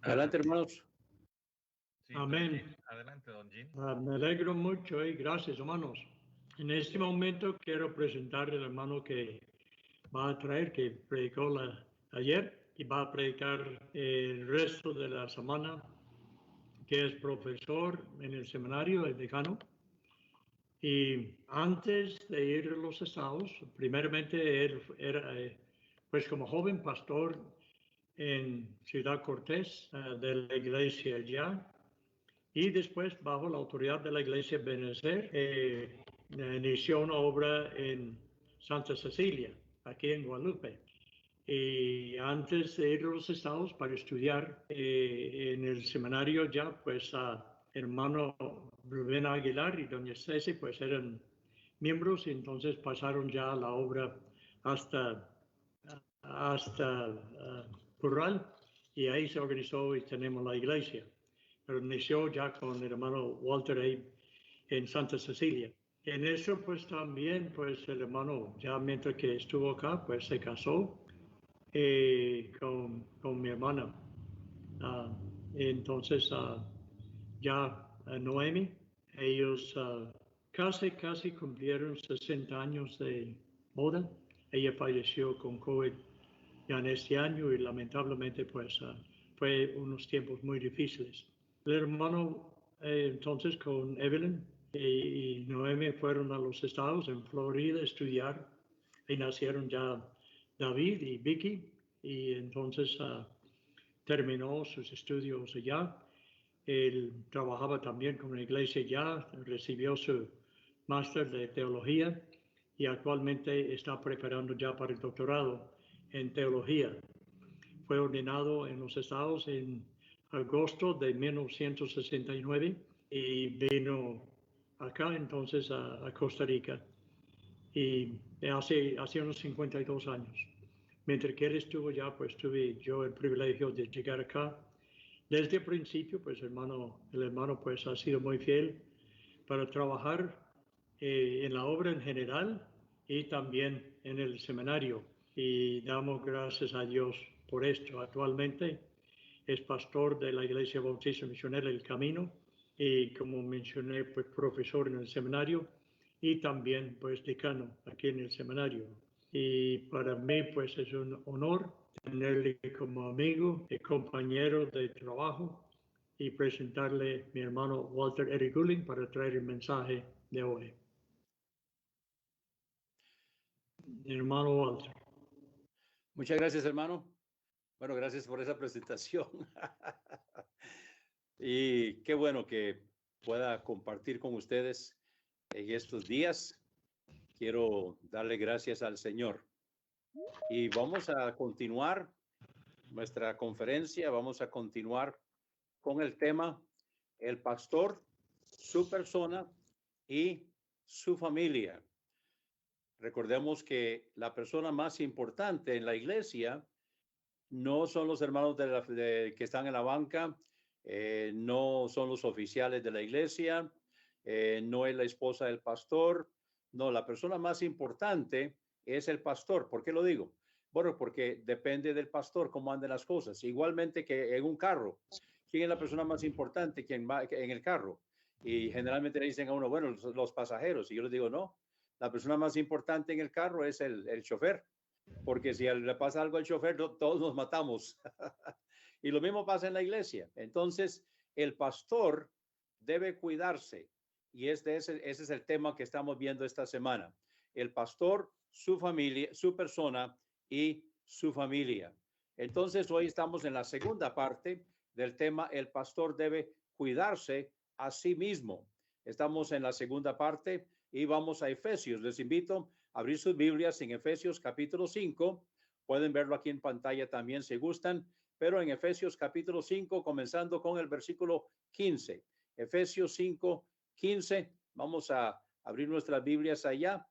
Adelante, hermanos. Sí, Amén. Adelante, don Jim. Me alegro mucho y gracias, hermanos. En este momento quiero presentar al hermano que va a traer, que predicó ayer y va a predicar el resto de la semana, que es profesor en el seminario, el decano. Y antes de ir a los estados, primeramente él era, pues como joven pastor en Ciudad Cortés, de la iglesia allá, y después bajo la autoridad de la iglesia Benecer, inició una obra en Santa Cecilia, aquí en Guadalupe. Y antes de ir a los estados para estudiar en el seminario ya, pues hermano Rubén Aguilar y doña Ceci pues eran miembros y entonces pasaron ya a la obra hasta Corral y ahí se organizó y tenemos la iglesia. Pero inició ya con el hermano Walter ahí en Santa Cecilia. En eso pues también pues el hermano ya mientras que estuvo acá pues se casó con mi hermana. Entonces ya Noemi, ellos casi cumplieron 60 años de boda. Ella falleció con COVID ya en este año y lamentablemente pues fue unos tiempos muy difíciles. El hermano entonces con Evelyn y Noemi fueron a los estados en Florida a estudiar y nacieron ya David y Vicky y entonces terminó sus estudios allá. Él trabajaba también con la iglesia ya, recibió su máster de teología y actualmente está preparando ya para el doctorado en teología. Fue ordenado en los estados en agosto de 1969 y vino acá entonces a Costa Rica y hace unos 52 años. Mientras que él estuvo ya, pues tuve yo el privilegio de llegar acá. Desde el principio, pues el hermano pues ha sido muy fiel para trabajar en la obra en general y también en el seminario. Y damos gracias a Dios por esto. Actualmente es pastor de la Iglesia Bautista Misionera El Camino y como mencioné, pues profesor en el seminario y también pues decano aquí en el seminario. Y para mí pues es un honor tenerle como amigo y compañero de trabajo y presentarle a mi hermano Walter Eric Guling para traer el mensaje de hoy. Mi hermano Walter. Muchas gracias, hermano. Bueno, gracias por esa presentación. Y qué bueno que pueda compartir con ustedes en estos días. Quiero darle gracias al Señor. Y vamos a continuar nuestra conferencia. Vamos a continuar con el tema el pastor, su persona y su familia. Recordemos que la persona más importante en la iglesia no son los hermanos que están en la banca, no son los oficiales de la iglesia, no es la esposa del pastor, no, la persona más importante es el pastor. ¿Por qué lo digo? Bueno, porque depende del pastor cómo anden las cosas. Igualmente que en un carro, ¿quién es la persona más importante? ¿Quién va en el carro? Y generalmente le dicen a uno, bueno, los pasajeros. Y yo les digo, no, la persona más importante en el carro es el chofer, porque si le pasa algo al chofer, todos nos matamos. Y lo mismo pasa en la iglesia. Entonces, el pastor debe cuidarse. Y ese es el tema que estamos viendo esta semana. El pastor, su familia, su persona y su familia. Entonces, hoy estamos en la segunda parte del tema. El pastor debe cuidarse a sí mismo. Estamos en la segunda parte y vamos a Efesios. Les invito a abrir sus Biblias en Efesios capítulo 5. Pueden verlo aquí en pantalla también si gustan, pero en Efesios capítulo 5, comenzando con el versículo 15. Efesios 5, 15. Vamos a abrir nuestras Biblias allá.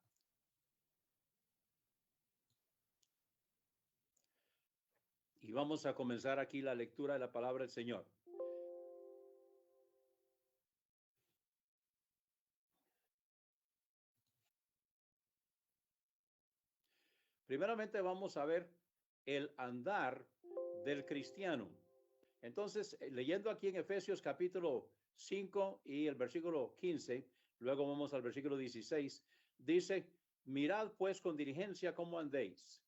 Y vamos a comenzar aquí la lectura de la palabra del Señor. Primeramente vamos a ver el andar del cristiano. Entonces, leyendo aquí en Efesios capítulo 5 y el versículo 15, luego vamos al versículo 16, dice, mirad pues con diligencia cómo andéis.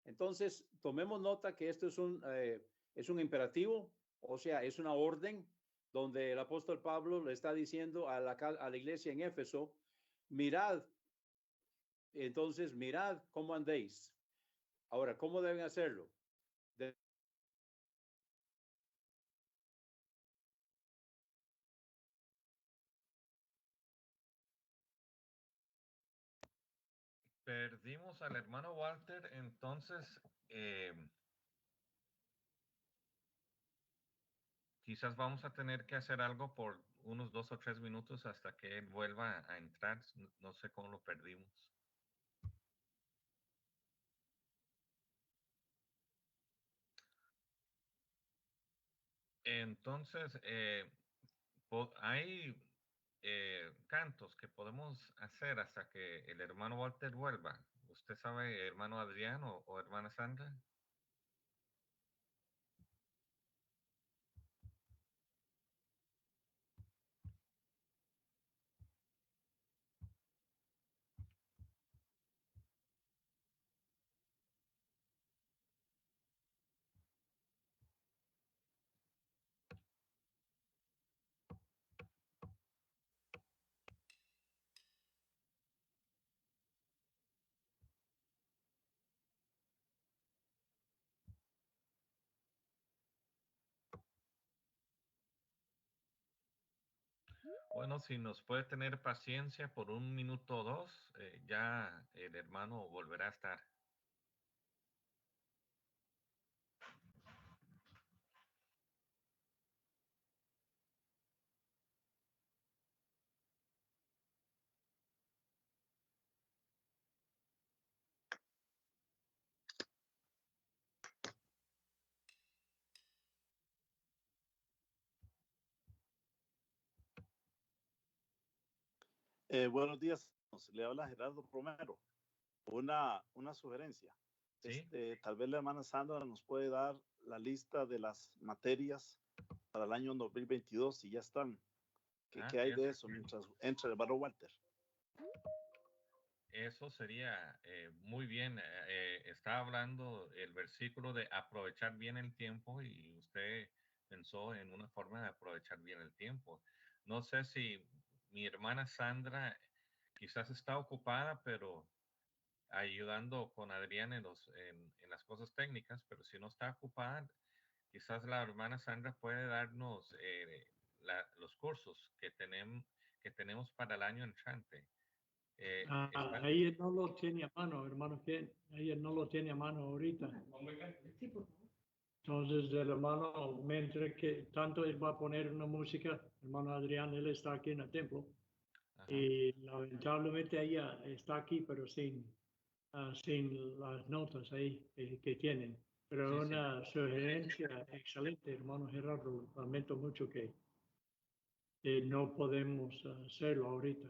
Entonces, tomemos nota que esto es un imperativo, o sea, es una orden donde el apóstol Pablo le está diciendo a la iglesia en Éfeso, mirad, entonces, mirad cómo andéis. Ahora, ¿cómo deben hacerlo? Perdimos al hermano Walter, entonces quizás vamos a tener que hacer algo por unos 2 o 3 minutos hasta que él vuelva a entrar. No sé cómo lo perdimos. Entonces, hay cantos que podemos hacer hasta que el hermano Walter vuelva. ¿Usted sabe, hermano Adrián o hermana Sandra? Bueno, si nos puede tener paciencia por 1 minuto o 2, ya el hermano volverá a estar. Buenos días, le habla Gerardo Romero. Una sugerencia. ¿Sí? Tal vez la hermana Sandra nos puede dar la lista de las materias para el año 2022, si ya están. ¿Qué hay de eso mientras entra el hermano Walter? Eso sería muy bien. Está hablando el versículo de aprovechar bien el tiempo y usted pensó en una forma de aprovechar bien el tiempo. No sé si mi hermana Sandra quizás está ocupada, pero ayudando con Adrián en las cosas técnicas, pero si no está ocupada, quizás la hermana Sandra puede darnos los cursos que tenemos para el año entrante. Ella no lo tiene a mano, hermano, ella no lo tiene a mano ahorita. Entonces, el hermano, mientras que tanto él va a poner una música, hermano Adrián, él está aquí en el templo. Ajá. Y lamentablemente ella está aquí, pero sin las notas ahí que tienen. Pero Sí, sí. una sugerencia excelente, hermano Gerardo. Lamento mucho que no podemos hacerlo ahorita.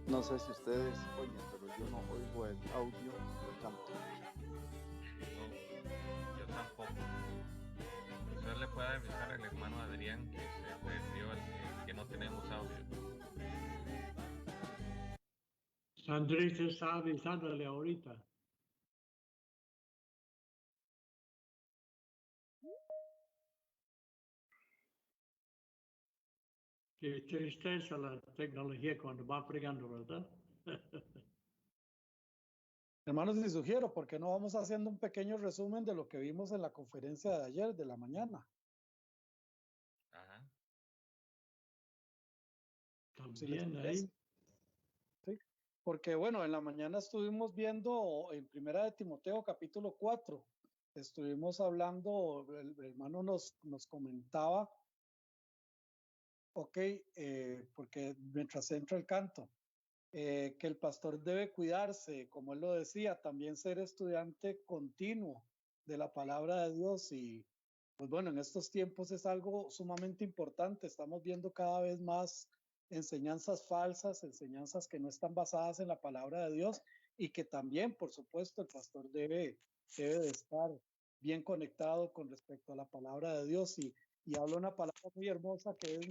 No sé si ustedes oyen, pero yo no oigo el audio del canto. No, yo tampoco. Usted le puede avisar al hermano Adrián que se perdió que no tenemos audio. Andrés está avisándole ahorita. Qué tristeza la tecnología cuando va fregando, ¿verdad? Hermanos, les sugiero, ¿por qué no vamos haciendo un pequeño resumen de lo que vimos en la conferencia de ayer, de la mañana? Ajá. Si les También parece. ahí. Sí. Porque bueno, en la mañana estuvimos viendo en Primera de Timoteo capítulo 4, estuvimos hablando, el hermano nos comentaba, porque mientras entra el canto, que el pastor debe cuidarse, como él lo decía, también ser estudiante continuo de la palabra de Dios. Y pues bueno, en estos tiempos es algo sumamente importante. Estamos viendo cada vez más enseñanzas falsas, enseñanzas que no están basadas en la palabra de Dios, y que también, por supuesto, el pastor debe de estar bien conectado con respecto a la palabra de Dios. Y habla una palabra muy hermosa que es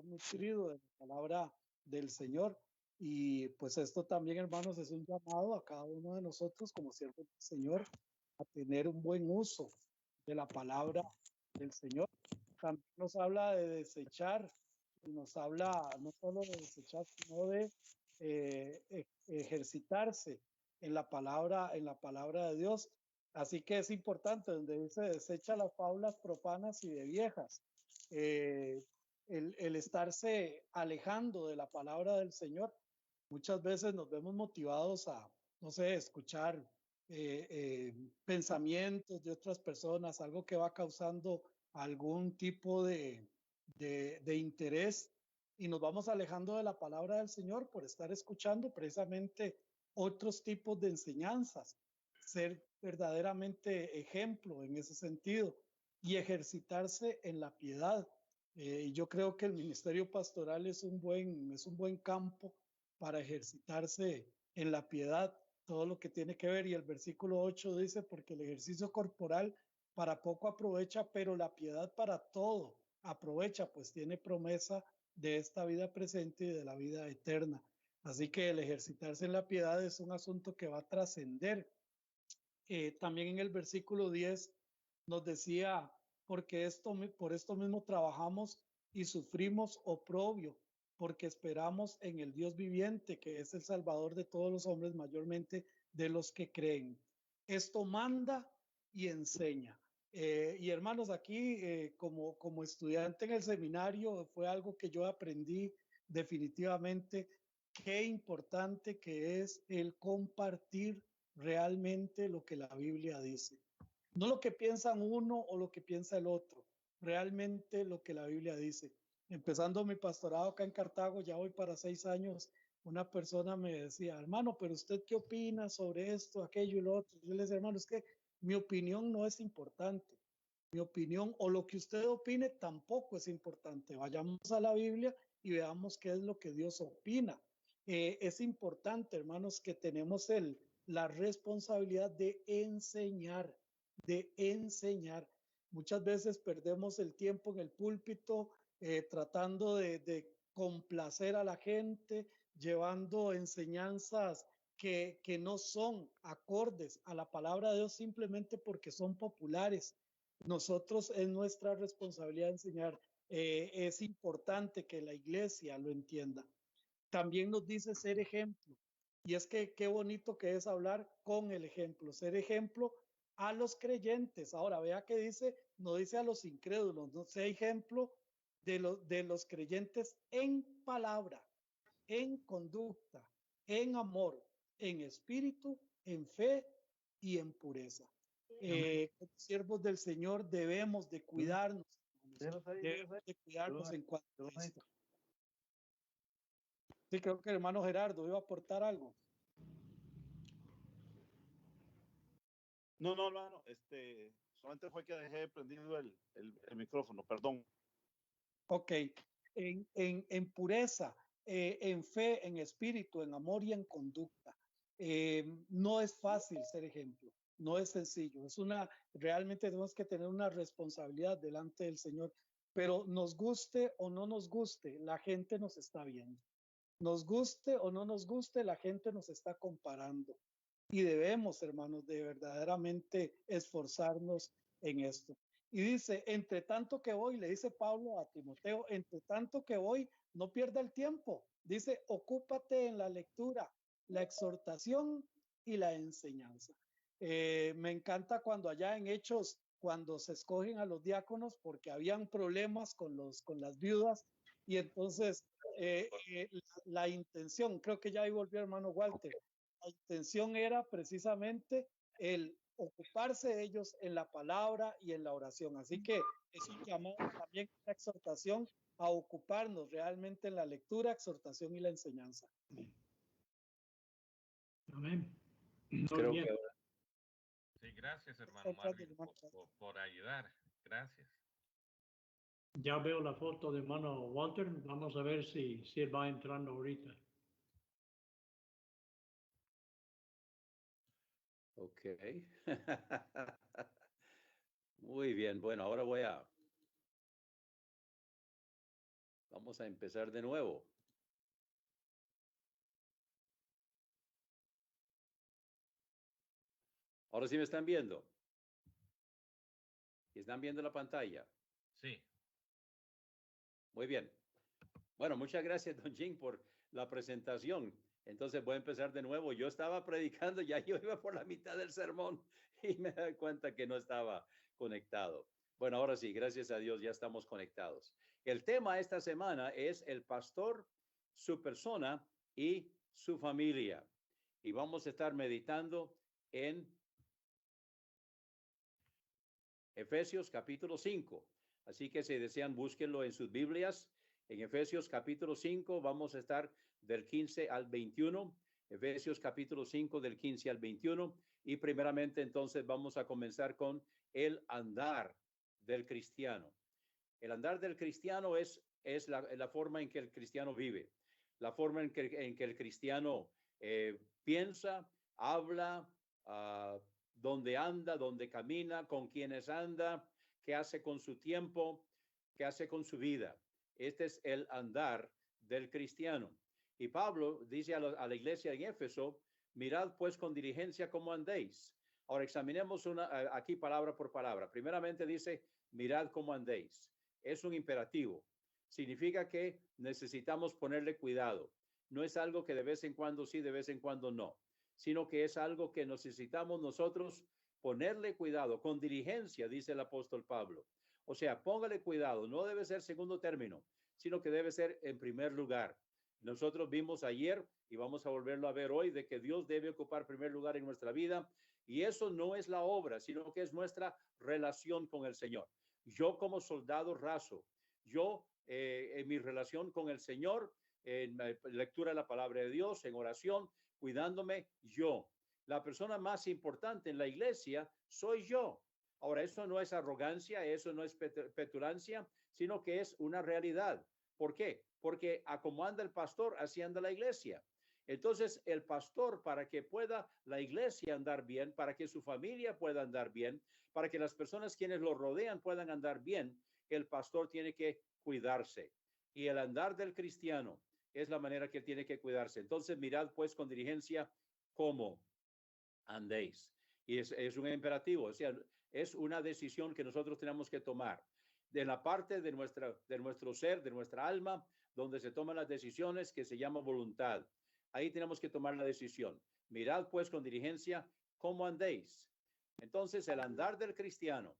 nutrido de la palabra del Señor. Y pues esto también, hermanos, es un llamado a cada uno de nosotros como siervos del Señor a tener un buen uso de la palabra del Señor. También nos habla de desechar, y nos habla no solo de desechar, sino de ejercitarse en la palabra de Dios. Así que es importante, donde dice desecha las fábulas profanas y de viejas. El estarse alejando de la palabra del Señor, muchas veces nos vemos motivados a, no sé, escuchar pensamientos de otras personas, algo que va causando algún tipo de interés, y nos vamos alejando de la palabra del Señor por estar escuchando precisamente otros tipos de enseñanzas, ser verdaderamente ejemplo en ese sentido y ejercitarse en la piedad. Yo creo que el ministerio pastoral es un buen campo para ejercitarse en la piedad, todo lo que tiene que ver. Y el versículo 8 dice, porque el ejercicio corporal para poco aprovecha, pero la piedad para todo aprovecha, pues tiene promesa de esta vida presente y de la vida eterna. Así que el ejercitarse en la piedad es un asunto que va a trascender. También en el versículo 10 nos decía, porque por esto mismo trabajamos y sufrimos oprobio, porque esperamos en el Dios viviente, que es el Salvador de todos los hombres, mayormente de los que creen. Esto manda y enseña. Y hermanos, aquí como estudiante en el seminario fue algo que yo aprendí definitivamente, qué importante que es el compartir realmente lo que la Biblia dice. No lo que piensan uno o lo que piensa el otro, realmente lo que la Biblia dice. Empezando mi pastorado acá en Cartago, ya voy para 6 años, una persona me decía, hermano, pero usted qué opina sobre esto, aquello y lo otro. Yo le decía, hermano, es que mi opinión no es importante. Mi opinión o lo que usted opine tampoco es importante. Vayamos a la Biblia y veamos qué es lo que Dios opina. Es importante, hermanos, que tenemos la responsabilidad de enseñar, de enseñar. Muchas veces perdemos el tiempo en el púlpito tratando de complacer a la gente, llevando enseñanzas que no son acordes a la palabra de Dios simplemente porque son populares. Nosotros es nuestra responsabilidad enseñar. Es importante que la iglesia lo entienda. También nos dice ser ejemplo. Y es que qué bonito que es hablar con el ejemplo, ser ejemplo a los creyentes. Ahora, vea que dice, no dice a los incrédulos, no sea ejemplo de los creyentes en palabra, en conducta, en amor, en espíritu, en fe y en pureza. Como siervos del Señor debemos de cuidarnos, debemos de cuidarnos en cuanto a esto. Sí, creo que el hermano Gerardo iba a aportar algo. No, hermano, solamente fue que dejé prendido el micrófono, perdón. Ok, en pureza, en fe, en espíritu, en amor y en conducta. No es fácil ser ejemplo, no es sencillo, realmente tenemos que tener una responsabilidad delante del Señor, pero nos guste o no nos guste, la gente nos está viendo. Nos guste o no nos guste, la gente nos está comparando. Y debemos, hermanos, de verdaderamente esforzarnos en esto. Y dice, entre tanto que voy, le dice Pablo a Timoteo, entre tanto que voy, no pierda el tiempo. Dice, ocúpate en la lectura, la exhortación y la enseñanza. Me encanta cuando allá en Hechos, cuando se escogen a los diáconos, porque habían problemas con las viudas, y entonces la intención, creo que ya ahí volvió hermano Walter, la intención era precisamente el ocuparse de ellos en la palabra y en la oración. Así que es un llamado también, una exhortación a ocuparnos realmente en la lectura, exhortación y la enseñanza. Amén. Creo que ahora. Sí, gracias, hermano Marvin, por ayudar. Gracias. Ya veo la foto de hermano Walter. Vamos a ver si él va entrando ahorita. Ok. Muy bien. Bueno, ahora vamos a empezar de nuevo. Ahora sí me están viendo. ¿Están viendo la pantalla? Sí. Muy bien. Bueno, muchas gracias, don Jim, por la presentación. Entonces voy a empezar de nuevo. Yo estaba predicando, ya yo iba por la mitad del sermón y me doy cuenta que no estaba conectado. Bueno, ahora sí, gracias a Dios ya estamos conectados. El tema esta semana es el pastor, su persona y su familia. Y vamos a estar meditando en Efesios capítulo 5. Así que si desean, búsquenlo en sus Biblias. En Efesios capítulo 5 vamos a estar del 15 al 21. Efesios capítulo 5 del 15 al 21. Y primeramente entonces vamos a comenzar con el andar del cristiano. El andar del cristiano es la forma en que el cristiano vive, la forma en que el cristiano piensa, habla, dónde anda, dónde camina, con quiénes anda, qué hace con su tiempo, qué hace con su vida. Este es el andar del cristiano. Y Pablo dice a la iglesia en Éfeso, mirad pues con diligencia cómo andéis. Ahora examinemos aquí palabra por palabra. Primeramente dice, mirad cómo andéis. Es un imperativo. Significa que necesitamos ponerle cuidado. No es algo que de vez en cuando sí, de vez en cuando no, sino que es algo que necesitamos nosotros ponerle cuidado, con diligencia, dice el apóstol Pablo. O sea, póngale cuidado, no debe ser segundo término, sino que debe ser en primer lugar. Nosotros vimos ayer y vamos a volverlo a ver hoy de que Dios debe ocupar primer lugar en nuestra vida, y eso no es la obra, sino que es nuestra relación con el Señor. Yo como soldado raso, yo en mi relación con el Señor, en lectura de la palabra de Dios, en oración, cuidándome yo. La persona más importante en la iglesia soy yo. Ahora, eso no es arrogancia, eso no es petulancia, sino que es una realidad. ¿Por qué? Porque a como anda el pastor, así anda la iglesia. Entonces, el pastor, para que pueda la iglesia andar bien, para que su familia pueda andar bien, para que las personas quienes lo rodean puedan andar bien, el pastor tiene que cuidarse. Y el andar del cristiano es la manera que tiene que cuidarse. Entonces, mirad pues con diligencia cómo andéis. Y es un imperativo, o sea, es una decisión que nosotros tenemos que tomar. De la parte de nuestro ser, de nuestra alma, donde se toman las decisiones, que se llama voluntad. Ahí tenemos que tomar la decisión. Mirad pues con diligencia cómo andéis. Entonces, el andar del cristiano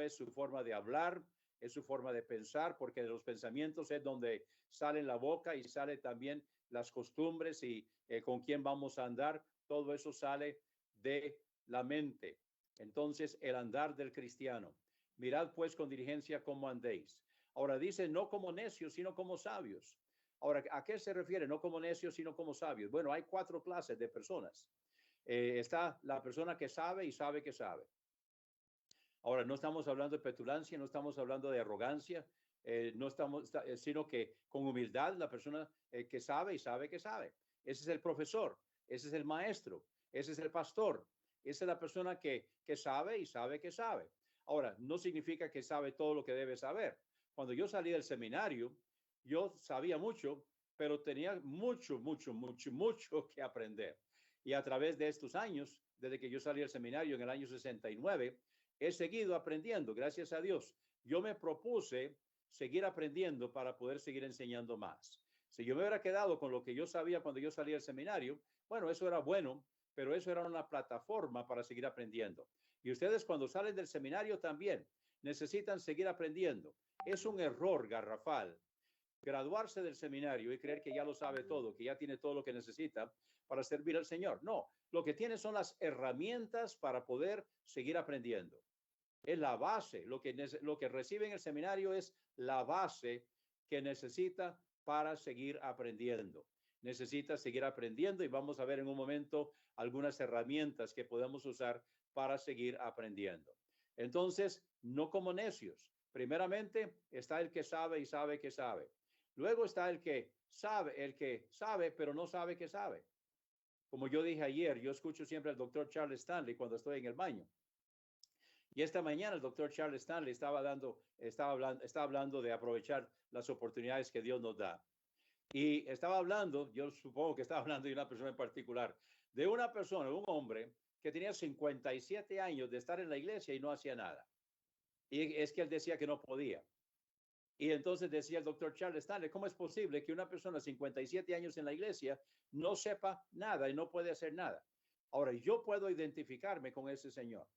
es su forma de hablar, es su forma de pensar, porque de los pensamientos es donde sale la boca y sale también las costumbres y con quién vamos a andar. Todo eso sale de la mente. Entonces, el andar del cristiano. Mirad pues con diligencia cómo andéis. Ahora dice, no como necios, sino como sabios. Ahora, ¿a qué se refiere? No como necios, sino como sabios. Bueno, hay 4 clases de personas. Está la persona que sabe y sabe que sabe. Ahora, no estamos hablando de petulancia, no estamos hablando de arrogancia, no estamos, sino que con humildad la persona que sabe y sabe que sabe. Ese es el profesor, ese es el maestro, ese es el pastor, esa es la persona que sabe y sabe que sabe. Ahora, no significa que sabe todo lo que debe saber. Cuando yo salí del seminario, yo sabía mucho, pero tenía mucho que aprender. Y a través de estos años, desde que yo salí del seminario en el año 69, he seguido aprendiendo, gracias a Dios. Yo me propuse seguir aprendiendo para poder seguir enseñando más. Si yo me hubiera quedado con lo que yo sabía cuando yo salí del seminario, bueno, eso era bueno, pero eso era una plataforma para seguir aprendiendo. Y ustedes cuando salen del seminario también necesitan seguir aprendiendo. Es un error garrafal graduarse del seminario y creer que ya lo sabe todo, que ya tiene todo lo que necesita para servir al Señor. No, lo que tiene son las herramientas para poder seguir aprendiendo. Es la base, lo que recibe en el seminario es la base que necesita para seguir aprendiendo. Necesita seguir aprendiendo y vamos a ver en un momento algunas herramientas que podemos usar para seguir aprendiendo. Entonces, no como necios. Primeramente está el que sabe y sabe que sabe. Luego está el que sabe, pero no sabe que sabe. Como yo dije ayer, yo escucho siempre al doctor Charles Stanley cuando estoy en el baño. Y esta mañana el doctor Charles Stanley estaba hablando de aprovechar las oportunidades que Dios nos da. Y estaba hablando, yo supongo que estaba hablando de una persona en particular, de una persona, un hombre que tenía 57 años de estar en la iglesia y no hacía nada. Y es que él decía que no podía. Y entonces decía el doctor Charles Stanley, ¿cómo es posible que una persona de 57 años en la iglesia no sepa nada y no puede hacer nada? Ahora, yo puedo identificarme con ese señor,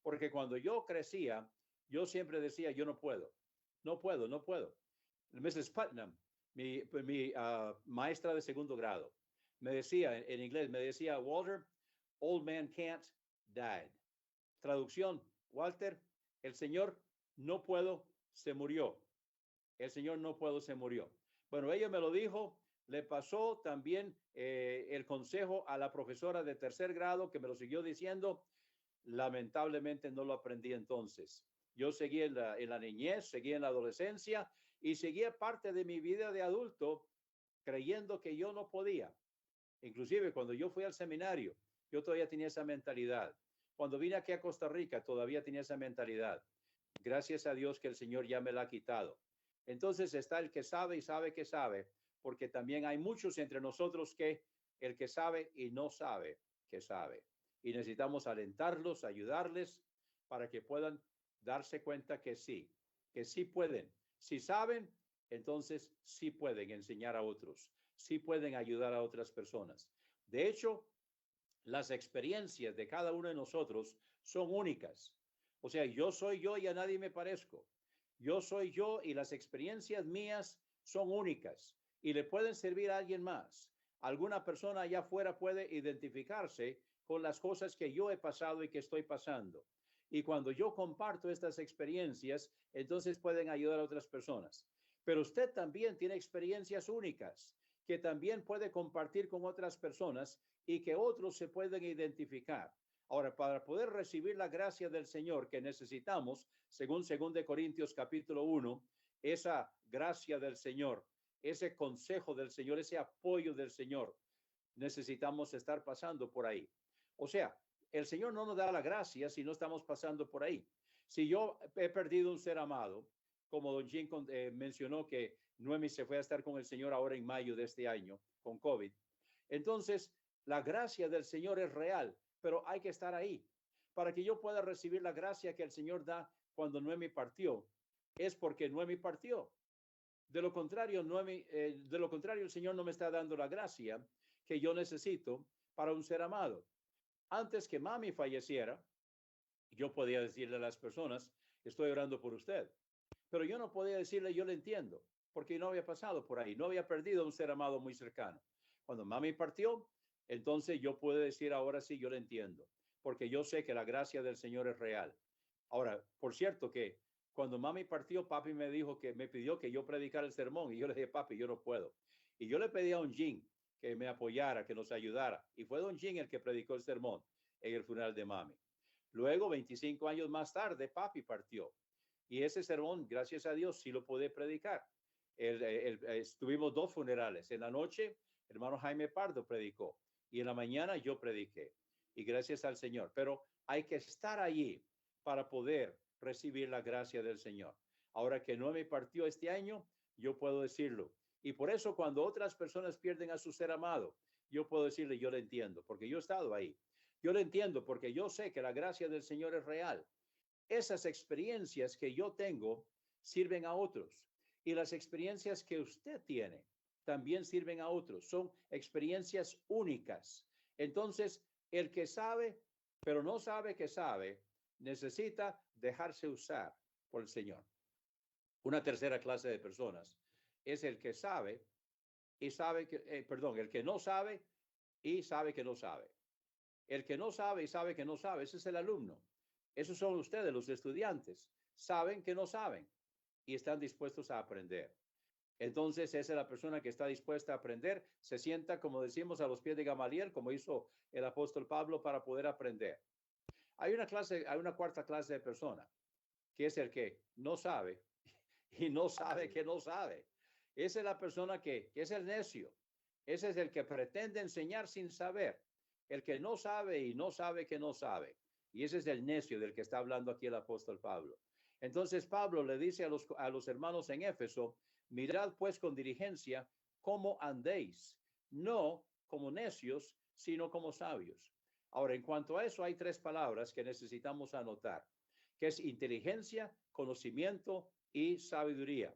porque cuando yo crecía, yo siempre decía, yo no puedo. Mrs. Putnam, mi maestra de segundo grado, me decía en inglés, me decía, Walter, old man can't, died. Traducción, Walter, el señor no puedo, se murió. El señor no puedo, se murió. Bueno, ella me lo dijo, le pasó también el consejo a la profesora de tercer grado que me lo siguió diciendo. Lamentablemente no lo aprendí entonces. Yo seguí en la niñez, seguí en la adolescencia y seguí parte de mi vida de adulto creyendo que yo no podía. Inclusive cuando yo fui al seminario, yo todavía tenía esa mentalidad. Cuando vine aquí a Costa Rica, todavía tenía esa mentalidad. Gracias a Dios que el Señor ya me la ha quitado. Entonces está el que sabe y sabe que sabe, porque también hay muchos entre nosotros que el que sabe y no sabe que sabe. Y necesitamos alentarlos, ayudarles para que puedan darse cuenta que sí pueden. Si saben, entonces sí pueden enseñar a otros, sí pueden ayudar a otras personas. De hecho, las experiencias de cada uno de nosotros son únicas. O sea, yo soy yo y a nadie me parezco. Yo soy yo y las experiencias mías son únicas y le pueden servir a alguien más. Alguna persona allá afuera puede identificarse con las cosas que yo he pasado y que estoy pasando. Y cuando yo comparto estas experiencias, entonces pueden ayudar a otras personas. Pero usted también tiene experiencias únicas que también puede compartir con otras personas y que otros se pueden identificar. Ahora, para poder recibir la gracia del Señor que necesitamos, según 2 Corintios capítulo 1, esa gracia del Señor ese consejo del Señor, ese apoyo del Señor, necesitamos estar pasando por ahí. O sea, el Señor no nos da la gracia si no estamos pasando por ahí. Si yo he perdido un ser amado, como don Jim mencionó que Noemi se fue a estar con el Señor ahora en mayo de este año con COVID, entonces la gracia del Señor es real, pero hay que estar ahí para que yo pueda recibir la gracia que el Señor da cuando Noemi partió. Es porque Noemi partió. De lo contrario, el Señor no me está dando la gracia que yo necesito para un ser amado. Antes que mami falleciera, yo podía decirle a las personas, estoy orando por usted, pero yo no podía decirle, yo le entiendo, porque no había pasado por ahí, no había perdido un ser amado muy cercano. Cuando mami partió, entonces yo puedo decir, ahora sí, yo le entiendo, porque yo sé que la gracia del Señor es real. Ahora, por cierto que cuando mami partió, papi me pidió que yo predicara el sermón, y yo le dije, papi, yo no puedo. Y yo le pedí a un Jim que me apoyara, que nos ayudara, y fue don Jim el que predicó el sermón en el funeral de mami. Luego, 25 años más tarde, papi partió. Y ese sermón, gracias a Dios, sí lo pude predicar. Tuvimos 2 funerales. En la noche, hermano Jaime Pardo predicó. Y en la mañana yo prediqué. Y gracias al Señor. Pero hay que estar allí para poder recibir la gracia del Señor. Ahora que no me partió este año, yo puedo decirlo. Y por eso cuando otras personas pierden a su ser amado, yo puedo decirle, yo le entiendo, porque yo he estado ahí. Yo le entiendo porque yo sé que la gracia del Señor es real. Esas experiencias que yo tengo sirven a otros. Y las experiencias que usted tiene también sirven a otros. Son experiencias únicas. Entonces, el que sabe, pero no sabe que sabe, necesita dejarse usar por el Señor. Una tercera clase de personas es el que sabe y sabe que, el que no sabe y sabe que no sabe. El que no sabe y sabe que no sabe, ese es el alumno. Esos son ustedes, los estudiantes. Saben que no saben y están dispuestos a aprender. Entonces, esa es la persona que está dispuesta a aprender. Se sienta, como decimos, a los pies de Gamaliel, como hizo el apóstol Pablo, para poder aprender. Hay una cuarta clase de persona, que es el que no sabe y no sabe que no sabe. Esa es la persona que es el necio. Ese es el que pretende enseñar sin saber. El que no sabe y no sabe que no sabe. Y ese es el necio del que está hablando aquí el apóstol Pablo. Entonces Pablo le dice a los hermanos en Éfeso, mirad pues con diligencia cómo andéis, no como necios, sino como sabios. Ahora, en cuanto a eso, hay 3 palabras que necesitamos anotar, que es inteligencia, conocimiento y sabiduría.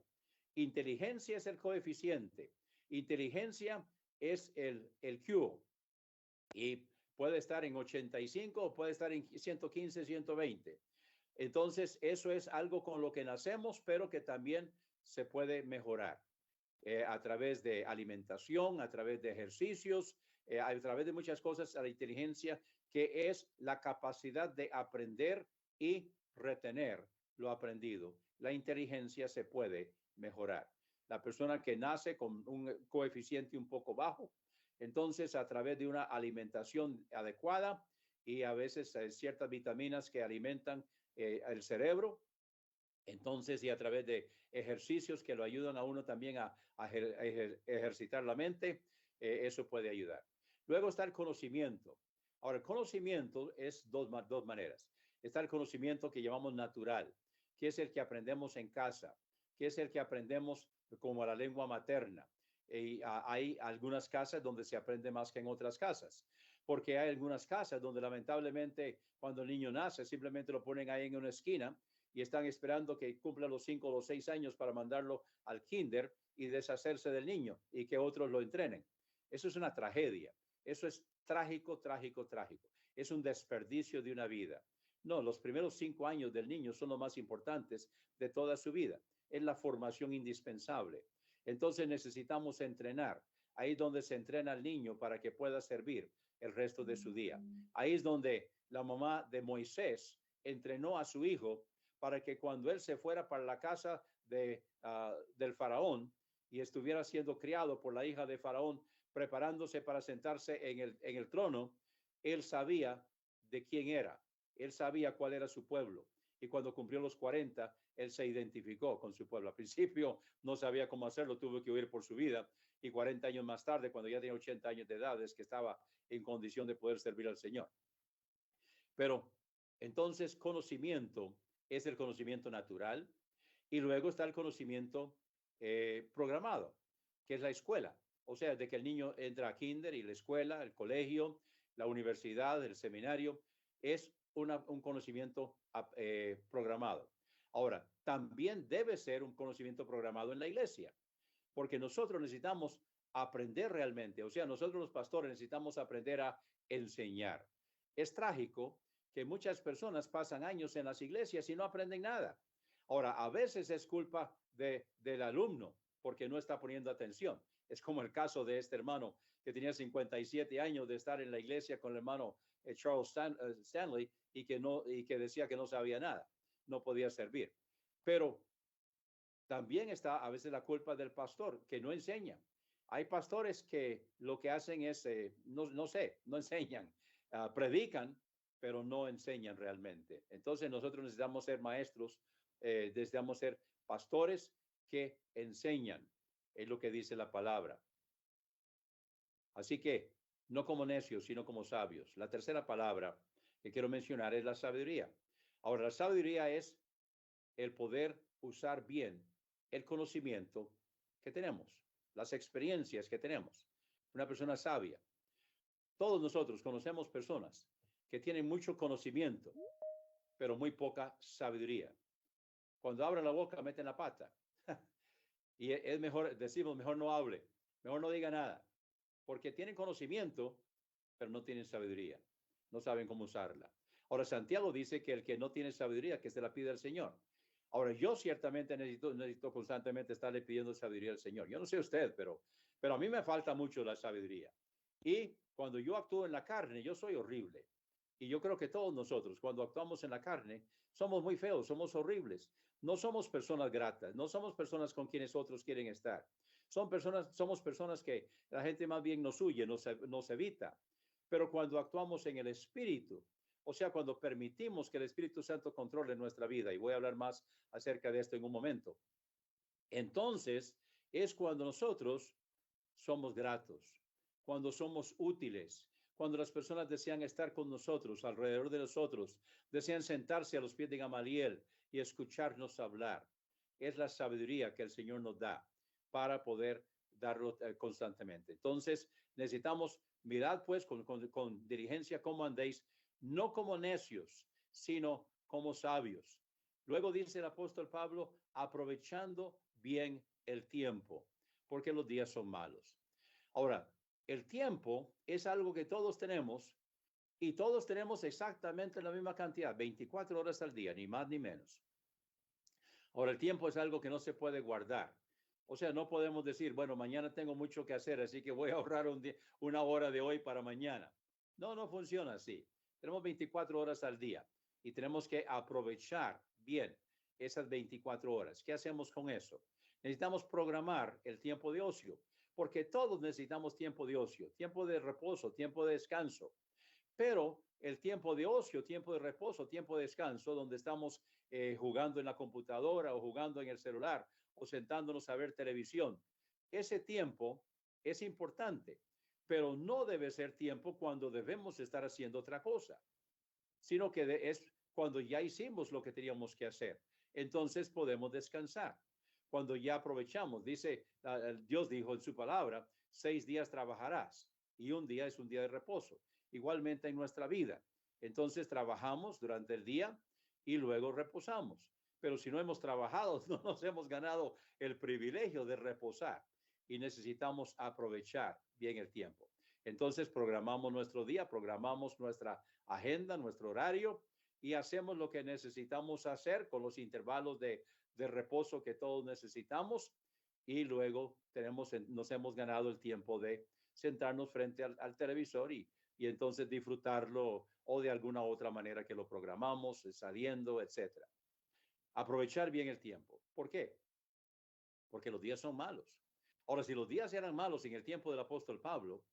Inteligencia es el coeficiente. Inteligencia es el Q. Y puede estar en 85 o puede estar en 115, 120. Entonces, eso es algo con lo que nacemos, pero que también se puede mejorar a través de alimentación, a través de ejercicios, a través de muchas cosas. La inteligencia, que es la capacidad de aprender y retener lo aprendido. La inteligencia se puede mejorar. La persona que nace con un coeficiente un poco bajo, entonces a través de una alimentación adecuada y a veces ciertas vitaminas que alimentan el cerebro, entonces, y a través de ejercicios que lo ayudan a uno también a ejercitar la mente, eso puede ayudar. Luego está el conocimiento. Ahora, el conocimiento es dos maneras. Está el conocimiento que llamamos natural, que es el que aprendemos en casa, que es el que aprendemos como la lengua materna. Y hay algunas casas donde se aprende más que en otras casas, porque hay algunas casas donde lamentablemente cuando el niño nace simplemente lo ponen ahí en una esquina y están esperando que cumpla los 5 o los 6 años para mandarlo al kinder y deshacerse del niño y que otros lo entrenen. Eso es una tragedia. Eso es trágico, trágico, trágico. Es un desperdicio de una vida. No, los primeros 5 años del niño son los más importantes de toda su vida. Es la formación indispensable. Entonces necesitamos entrenar. Ahí es donde se entrena al niño para que pueda servir el resto de su día. Ahí es donde la mamá de Moisés entrenó a su hijo para que cuando él se fuera para la casa del faraón y estuviera siendo criado por la hija de faraón, preparándose para sentarse en el trono, él sabía de quién era, él sabía cuál era su pueblo, y cuando cumplió los 40, él se identificó con su pueblo. Al principio no sabía cómo hacerlo, tuvo que huir por su vida, y 40 años más tarde, cuando ya tenía 80 años de edad, es que estaba en condición de poder servir al Señor. Pero entonces conocimiento es el conocimiento natural, y luego está el conocimiento programado, que es la escuela. O sea, de que el niño entra a kinder, y la escuela, el colegio, la universidad, el seminario, es un conocimiento programado. Ahora, también debe ser un conocimiento programado en la iglesia, porque nosotros necesitamos aprender realmente. O sea, nosotros los pastores necesitamos aprender a enseñar. Es trágico que muchas personas pasan años en las iglesias y no aprenden nada. Ahora, a veces es culpa del alumno porque no está poniendo atención. Es como el caso de este hermano que tenía 57 años de estar en la iglesia con el hermano Charles Stanley, y que decía que no sabía nada, no podía servir. Pero también está a veces la culpa del pastor, que no enseña. Hay pastores que lo que hacen es, no enseñan, predican, pero no enseñan realmente. Entonces nosotros necesitamos ser maestros, necesitamos ser pastores que enseñan, es lo que dice la palabra. Así que no como necios, sino como sabios. La tercera palabra que quiero mencionar es la sabiduría. Ahora, la sabiduría es el poder usar bien el conocimiento que tenemos, las experiencias que tenemos. Una persona sabia. Todos nosotros conocemos personas que tienen mucho conocimiento, pero muy poca sabiduría. Cuando abren la boca, meten la pata. Y es mejor, decimos, mejor no hable, mejor no diga nada, porque tienen conocimiento, pero no tienen sabiduría. No saben cómo usarla. Ahora, Santiago dice que el que no tiene sabiduría, que se la pide al Señor. Ahora, yo ciertamente necesito constantemente estarle pidiendo sabiduría al Señor. Yo no sé usted, pero a mí me falta mucho la sabiduría. Y cuando yo actúo en la carne, yo soy horrible. Y yo creo que todos nosotros, cuando actuamos en la carne, somos muy feos, somos horribles. No somos personas gratas, no somos personas con quienes otros quieren estar. Somos personas que la gente más bien nos huye, nos evita. Pero cuando actuamos en el Espíritu, o sea, cuando permitimos que el Espíritu Santo controle nuestra vida, y voy a hablar más acerca de esto en un momento, entonces es cuando nosotros somos gratos, cuando somos útiles, cuando las personas desean estar con nosotros, alrededor de nosotros, desean sentarse a los pies de Gamaliel y escucharnos hablar. Es la sabiduría que el Señor nos da para poder darlo constantemente. Entonces necesitamos mirar pues con diligencia cómo andéis, no como necios, sino como sabios. Luego dice el apóstol Pablo, aprovechando bien el tiempo, porque los días son malos. Ahora, el tiempo es algo que todos tenemos, y todos tenemos exactamente la misma cantidad, 24 horas al día, ni más ni menos. Ahora, el tiempo es algo que no se puede guardar. O sea, no podemos decir, bueno, mañana tengo mucho que hacer, así que voy a ahorrar una hora de hoy para mañana. No funciona así. Tenemos 24 horas al día y tenemos que aprovechar bien esas 24 horas. ¿Qué hacemos con eso? Necesitamos programar el tiempo de ocio, porque todos necesitamos tiempo de ocio, tiempo de reposo, tiempo de descanso. Pero el tiempo de ocio, tiempo de reposo, tiempo de descanso, donde estamos jugando en la computadora o jugando en el celular o sentándonos a ver televisión, ese tiempo es importante, pero no debe ser tiempo cuando debemos estar haciendo otra cosa, sino que es cuando ya hicimos lo que teníamos que hacer. Entonces podemos descansar. Cuando ya aprovechamos, dice, Dios dijo en su palabra, 6 días trabajarás y un día es un día de reposo. Igualmente en nuestra vida. Entonces trabajamos durante el día y luego reposamos. Pero si no hemos trabajado, no nos hemos ganado el privilegio de reposar, y necesitamos aprovechar bien el tiempo. Entonces programamos nuestro día, programamos nuestra agenda, nuestro horario, y hacemos lo que necesitamos hacer con los intervalos de reposo que todos necesitamos, y luego nos hemos ganado el tiempo de sentarnos frente al televisor y entonces disfrutarlo, o de alguna otra manera que lo programamos, saliendo, etcétera. Aprovechar bien el tiempo. ¿Por qué? Porque los días son malos. Ahora, si los días eran malos en el tiempo del apóstol Pablo,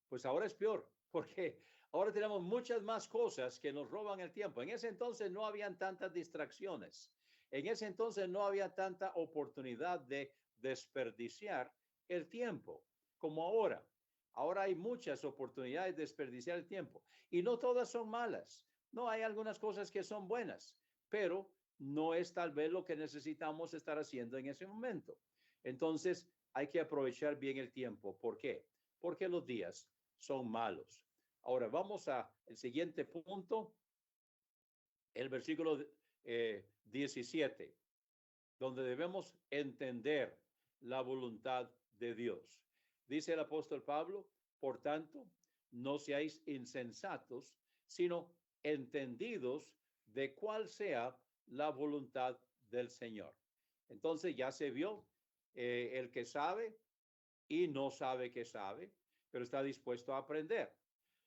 Pues ahora es peor, porque ahora tenemos muchas más cosas que nos roban el tiempo. En ese entonces no habían tantas distracciones. En ese entonces no había tanta oportunidad de desperdiciar el tiempo como ahora. Ahora hay muchas oportunidades de desperdiciar el tiempo y no todas son malas. No, hay algunas cosas que son buenas, pero no es tal vez lo que necesitamos estar haciendo en ese momento. Entonces hay que aprovechar bien el tiempo. ¿Por qué? Porque los días son malos. Ahora vamos al siguiente punto, el versículo 17, donde debemos entender la voluntad de Dios. Dice el apóstol Pablo, por tanto, no seáis insensatos, sino entendidos de cuál sea la voluntad del Señor. Entonces ya se vio el que sabe y no sabe que sabe, pero está dispuesto a aprender.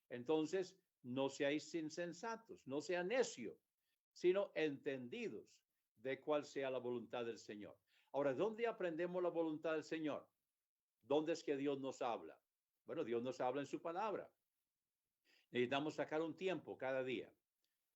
Entonces, no seáis insensatos, no sean necios, sino entendidos de cuál sea la voluntad del Señor. Ahora, ¿dónde aprendemos la voluntad del Señor? ¿Dónde es que Dios nos habla? Bueno, Dios nos habla en su palabra. Necesitamos sacar un tiempo cada día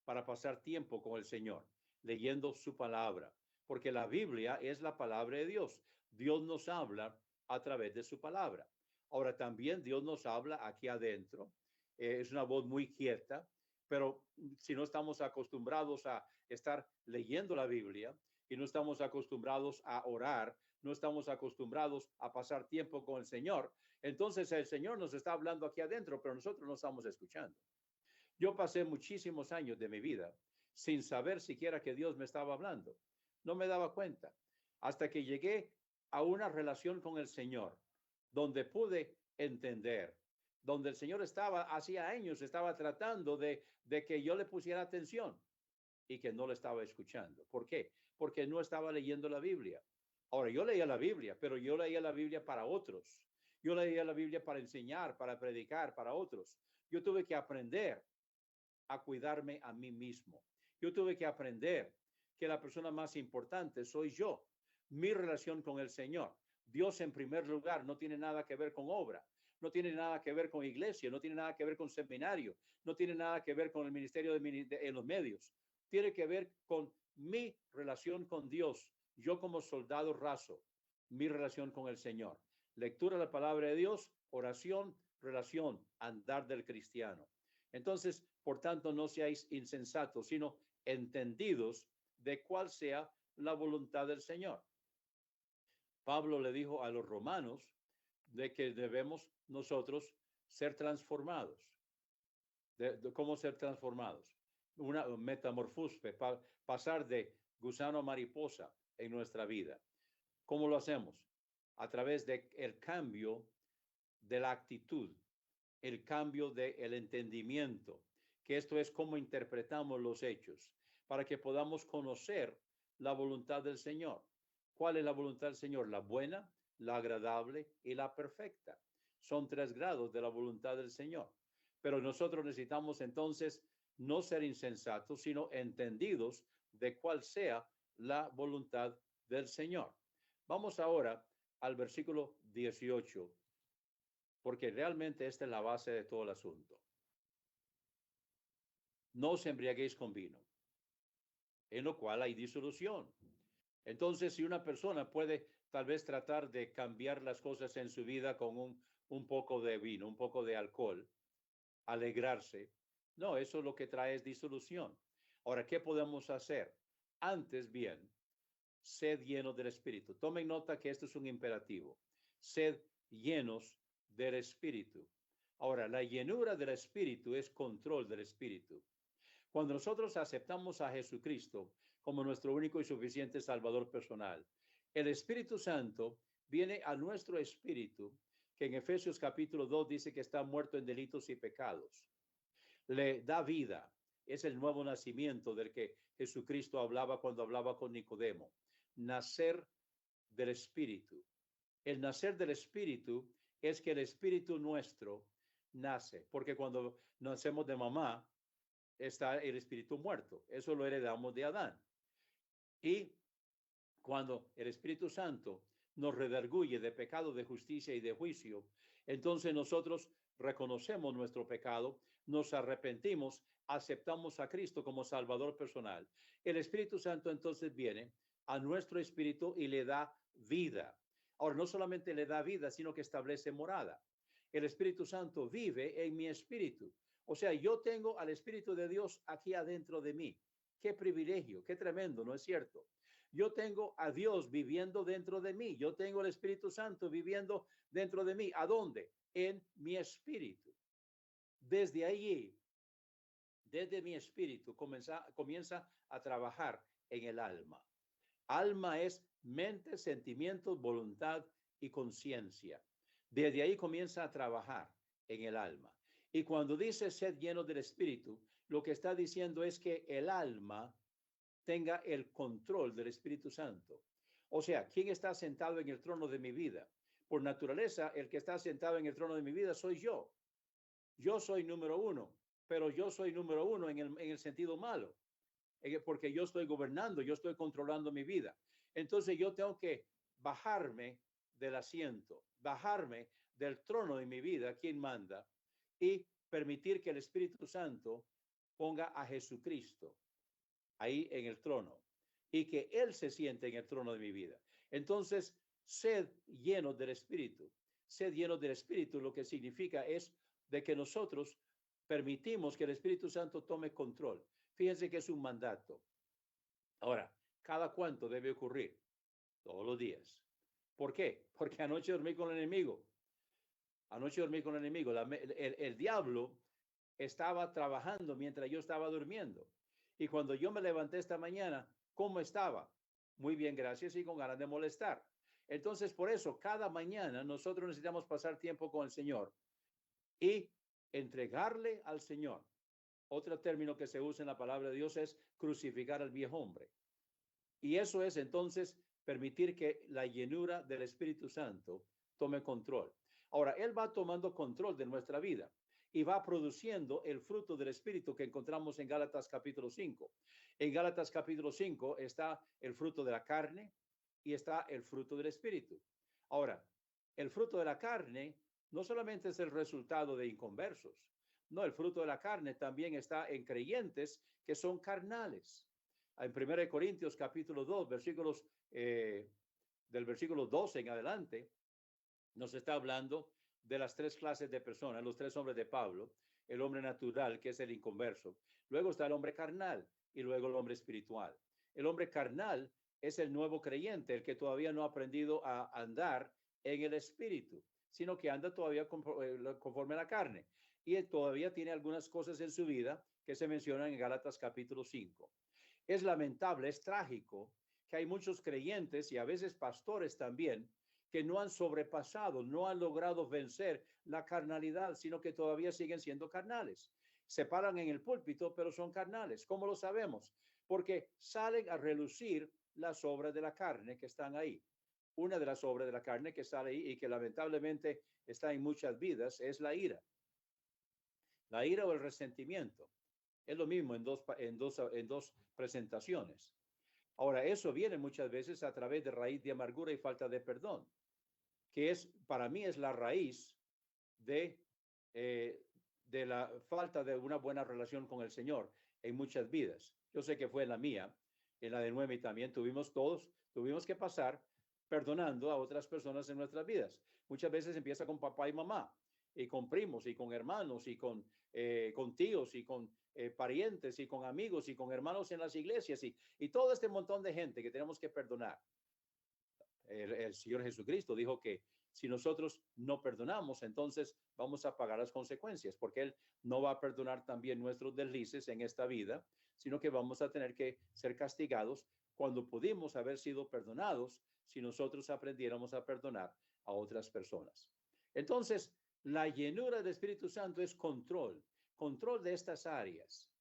para pasar tiempo con el Señor, leyendo su palabra, porque la Biblia es la palabra de Dios. Dios nos habla a través de su palabra. Ahora también Dios nos habla aquí adentro. Es una voz muy quieta, pero si no estamos acostumbrados a estar leyendo la Biblia y no estamos acostumbrados a orar, no estamos acostumbrados a pasar tiempo con el Señor, entonces el Señor nos está hablando aquí adentro, pero nosotros no estamos escuchando. Yo pasé muchísimos años de mi vida sin saber siquiera que Dios me estaba hablando. No me daba cuenta hasta que llegué a una relación con el Señor, donde pude entender, donde el Señor hacía años, estaba tratando de que yo le pusiera atención y que no le estaba escuchando. ¿Por qué? Porque no estaba leyendo la Biblia. Ahora, yo leía la Biblia, pero yo leía la Biblia para otros. Yo leía la Biblia para enseñar, para predicar, para otros. Yo tuve que aprender a cuidarme a mí mismo. Yo tuve que aprender que la persona más importante soy yo, mi relación con el Señor. Dios en primer lugar no tiene nada que ver con obra, no tiene nada que ver con iglesia, no tiene nada que ver con seminario, no tiene nada que ver con el ministerio en los medios. Tiene que ver con mi relación con Dios, yo como soldado raso, mi relación con el Señor. Lectura de la palabra de Dios, oración, relación, andar del cristiano. Entonces, por tanto, no seáis insensatos, sino entendidos de cuál sea la voluntad del Señor. Pablo le dijo a los romanos de que debemos nosotros ser transformados. ¿De cómo ser transformados? Una metamorfosis, pasar de gusano a mariposa en nuestra vida. ¿Cómo lo hacemos? A través del cambio de la actitud, el cambio del entendimiento, que esto es cómo interpretamos los hechos, para que podamos conocer la voluntad del Señor. ¿Cuál es la voluntad del Señor? La buena, la agradable y la perfecta. Son 3 grados de la voluntad del Señor. Pero nosotros necesitamos entonces no ser insensatos, sino entendidos de cuál sea la voluntad del Señor. Vamos ahora al versículo 18, porque realmente esta es la base de todo el asunto. No os embriaguéis con vino, en lo cual hay disolución. Entonces, si una persona puede tal vez tratar de cambiar las cosas en su vida con un poco de vino, un poco de alcohol, alegrarse, no, eso lo que trae es disolución. Ahora, ¿qué podemos hacer? Antes bien, sed llenos del Espíritu. Tomen nota que esto es un imperativo. Sed llenos del Espíritu. Ahora, la llenura del Espíritu es control del Espíritu. Cuando nosotros aceptamos a Jesucristo como nuestro único y suficiente Salvador personal, el Espíritu Santo viene a nuestro espíritu, que en Efesios capítulo 2 dice que está muerto en delitos y pecados. Le da vida. Es el nuevo nacimiento del que Jesucristo hablaba cuando hablaba con Nicodemo. Nacer del Espíritu. El nacer del Espíritu es que el Espíritu nuestro nace, porque cuando nacemos de mamá, está el espíritu muerto. Eso lo heredamos de Adán. Y cuando el Espíritu Santo nos redarguye de pecado, de justicia y de juicio, entonces nosotros reconocemos nuestro pecado, nos arrepentimos, aceptamos a Cristo como Salvador personal. El Espíritu Santo entonces viene a nuestro espíritu y le da vida. Ahora, no solamente le da vida, sino que establece morada. El Espíritu Santo vive en mi espíritu. O sea, yo tengo al Espíritu de Dios aquí adentro de mí. Qué privilegio, qué tremendo, ¿no es cierto? Yo tengo a Dios viviendo dentro de mí. Yo tengo el Espíritu Santo viviendo dentro de mí. ¿A dónde? En mi espíritu. Desde allí, desde mi espíritu, comienza a trabajar en el alma. Alma es mente, sentimientos, voluntad y conciencia. Desde ahí comienza a trabajar en el alma. Y cuando dice sed lleno del Espíritu, lo que está diciendo es que el alma tenga el control del Espíritu Santo. O sea, ¿quién está sentado en el trono de mi vida? Por naturaleza, el que está sentado en el trono de mi vida soy yo. Yo soy número uno, pero yo soy número uno en el sentido malo, porque yo estoy gobernando, yo estoy controlando mi vida. Entonces yo tengo que bajarme del asiento, bajarme del trono de mi vida, quien manda, y permitir que el Espíritu Santo ponga a Jesucristo ahí en el trono y que Él se siente en el trono de mi vida. Entonces, sed lleno del Espíritu. Sed lleno del Espíritu lo que significa es de que nosotros permitimos que el Espíritu Santo tome control. Fíjense que es un mandato. Ahora, ¿cada cuánto debe ocurrir? Todos los días. ¿Por qué? Porque anoche dormí con el enemigo. Anoche dormí con el enemigo. El diablo estaba trabajando mientras yo estaba durmiendo. Y cuando yo me levanté esta mañana, ¿cómo estaba? Muy bien, gracias, y con ganas de molestar. Entonces, por eso, cada mañana nosotros necesitamos pasar tiempo con el Señor y entregarle al Señor. Otro término que se usa en la palabra de Dios es crucificar al viejo hombre. Y eso es entonces permitir que la llenura del Espíritu Santo tome control. Ahora, Él va tomando control de nuestra vida y va produciendo el fruto del Espíritu que encontramos en Gálatas capítulo 5. En Gálatas capítulo 5 está el fruto de la carne y está el fruto del Espíritu. Ahora, el fruto de la carne no solamente es el resultado de inconversos, no, el fruto de la carne también está en creyentes que son carnales. En 1 Corintios capítulo 2, versículos del versículo 12 en adelante, nos está hablando de las tres clases de personas, los tres hombres de Pablo: el hombre natural, que es el inconverso, luego está el hombre carnal y luego el hombre espiritual. El hombre carnal es el nuevo creyente, el que todavía no ha aprendido a andar en el espíritu, sino que anda todavía conforme a la carne y todavía tiene algunas cosas en su vida que se mencionan en Gálatas capítulo 5. Es lamentable, es trágico que hay muchos creyentes y a veces pastores también que no han sobrepasado, no han logrado vencer la carnalidad, sino que todavía siguen siendo carnales. Se paran en el púlpito, pero son carnales. ¿Cómo lo sabemos? Porque salen a relucir las obras de la carne que están ahí. Una de las obras de la carne que sale ahí y que lamentablemente está en muchas vidas es la ira. La ira o el resentimiento. Es lo mismo en dos presentaciones. Ahora, eso viene muchas veces a través de raíz de amargura y falta de perdón, que es, para mí, es la raíz de la falta de una buena relación con el Señor en muchas vidas. Yo sé que fue en la mía, en la de Noemi también tuvimos que pasar perdonando a otras personas en nuestras vidas. Muchas veces empieza con papá y mamá, y con primos, y con hermanos, y con tíos, y con parientes, y con amigos, y con hermanos en las iglesias, y todo este montón de gente que tenemos que perdonar. El Señor Jesucristo dijo que si nosotros no perdonamos, entonces vamos a pagar las consecuencias, porque Él no va a perdonar también nuestros deslices en esta vida, sino que vamos a tener que ser castigados cuando pudimos haber sido perdonados si nosotros aprendiéramos a perdonar a otras personas. Entonces, la llenura del Espíritu Santo es control de estas áreas.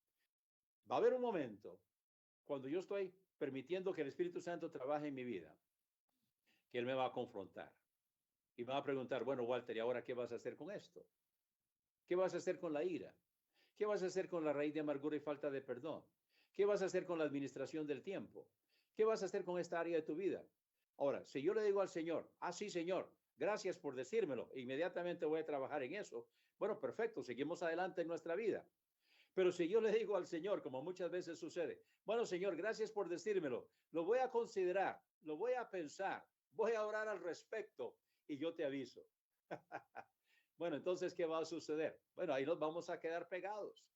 Va a haber un momento cuando yo estoy permitiendo que el Espíritu Santo trabaje en mi vida, que Él me va a confrontar y me va a preguntar: bueno, Walter, ¿y ahora qué vas a hacer con esto? ¿Qué vas a hacer con la ira? ¿Qué vas a hacer con la raíz de amargura y falta de perdón? ¿Qué vas a hacer con la administración del tiempo? ¿Qué vas a hacer con esta área de tu vida? Ahora, si yo le digo al Señor: sí, Señor, gracias por decírmelo. Inmediatamente voy a trabajar en eso. Bueno, perfecto, seguimos adelante en nuestra vida. Pero si yo le digo al Señor, como muchas veces sucede, bueno, Señor, gracias por decírmelo, lo voy a considerar, lo voy a pensar, voy a orar al respecto y yo te aviso. Bueno, entonces, ¿qué va a suceder? Bueno, ahí nos vamos a quedar pegados.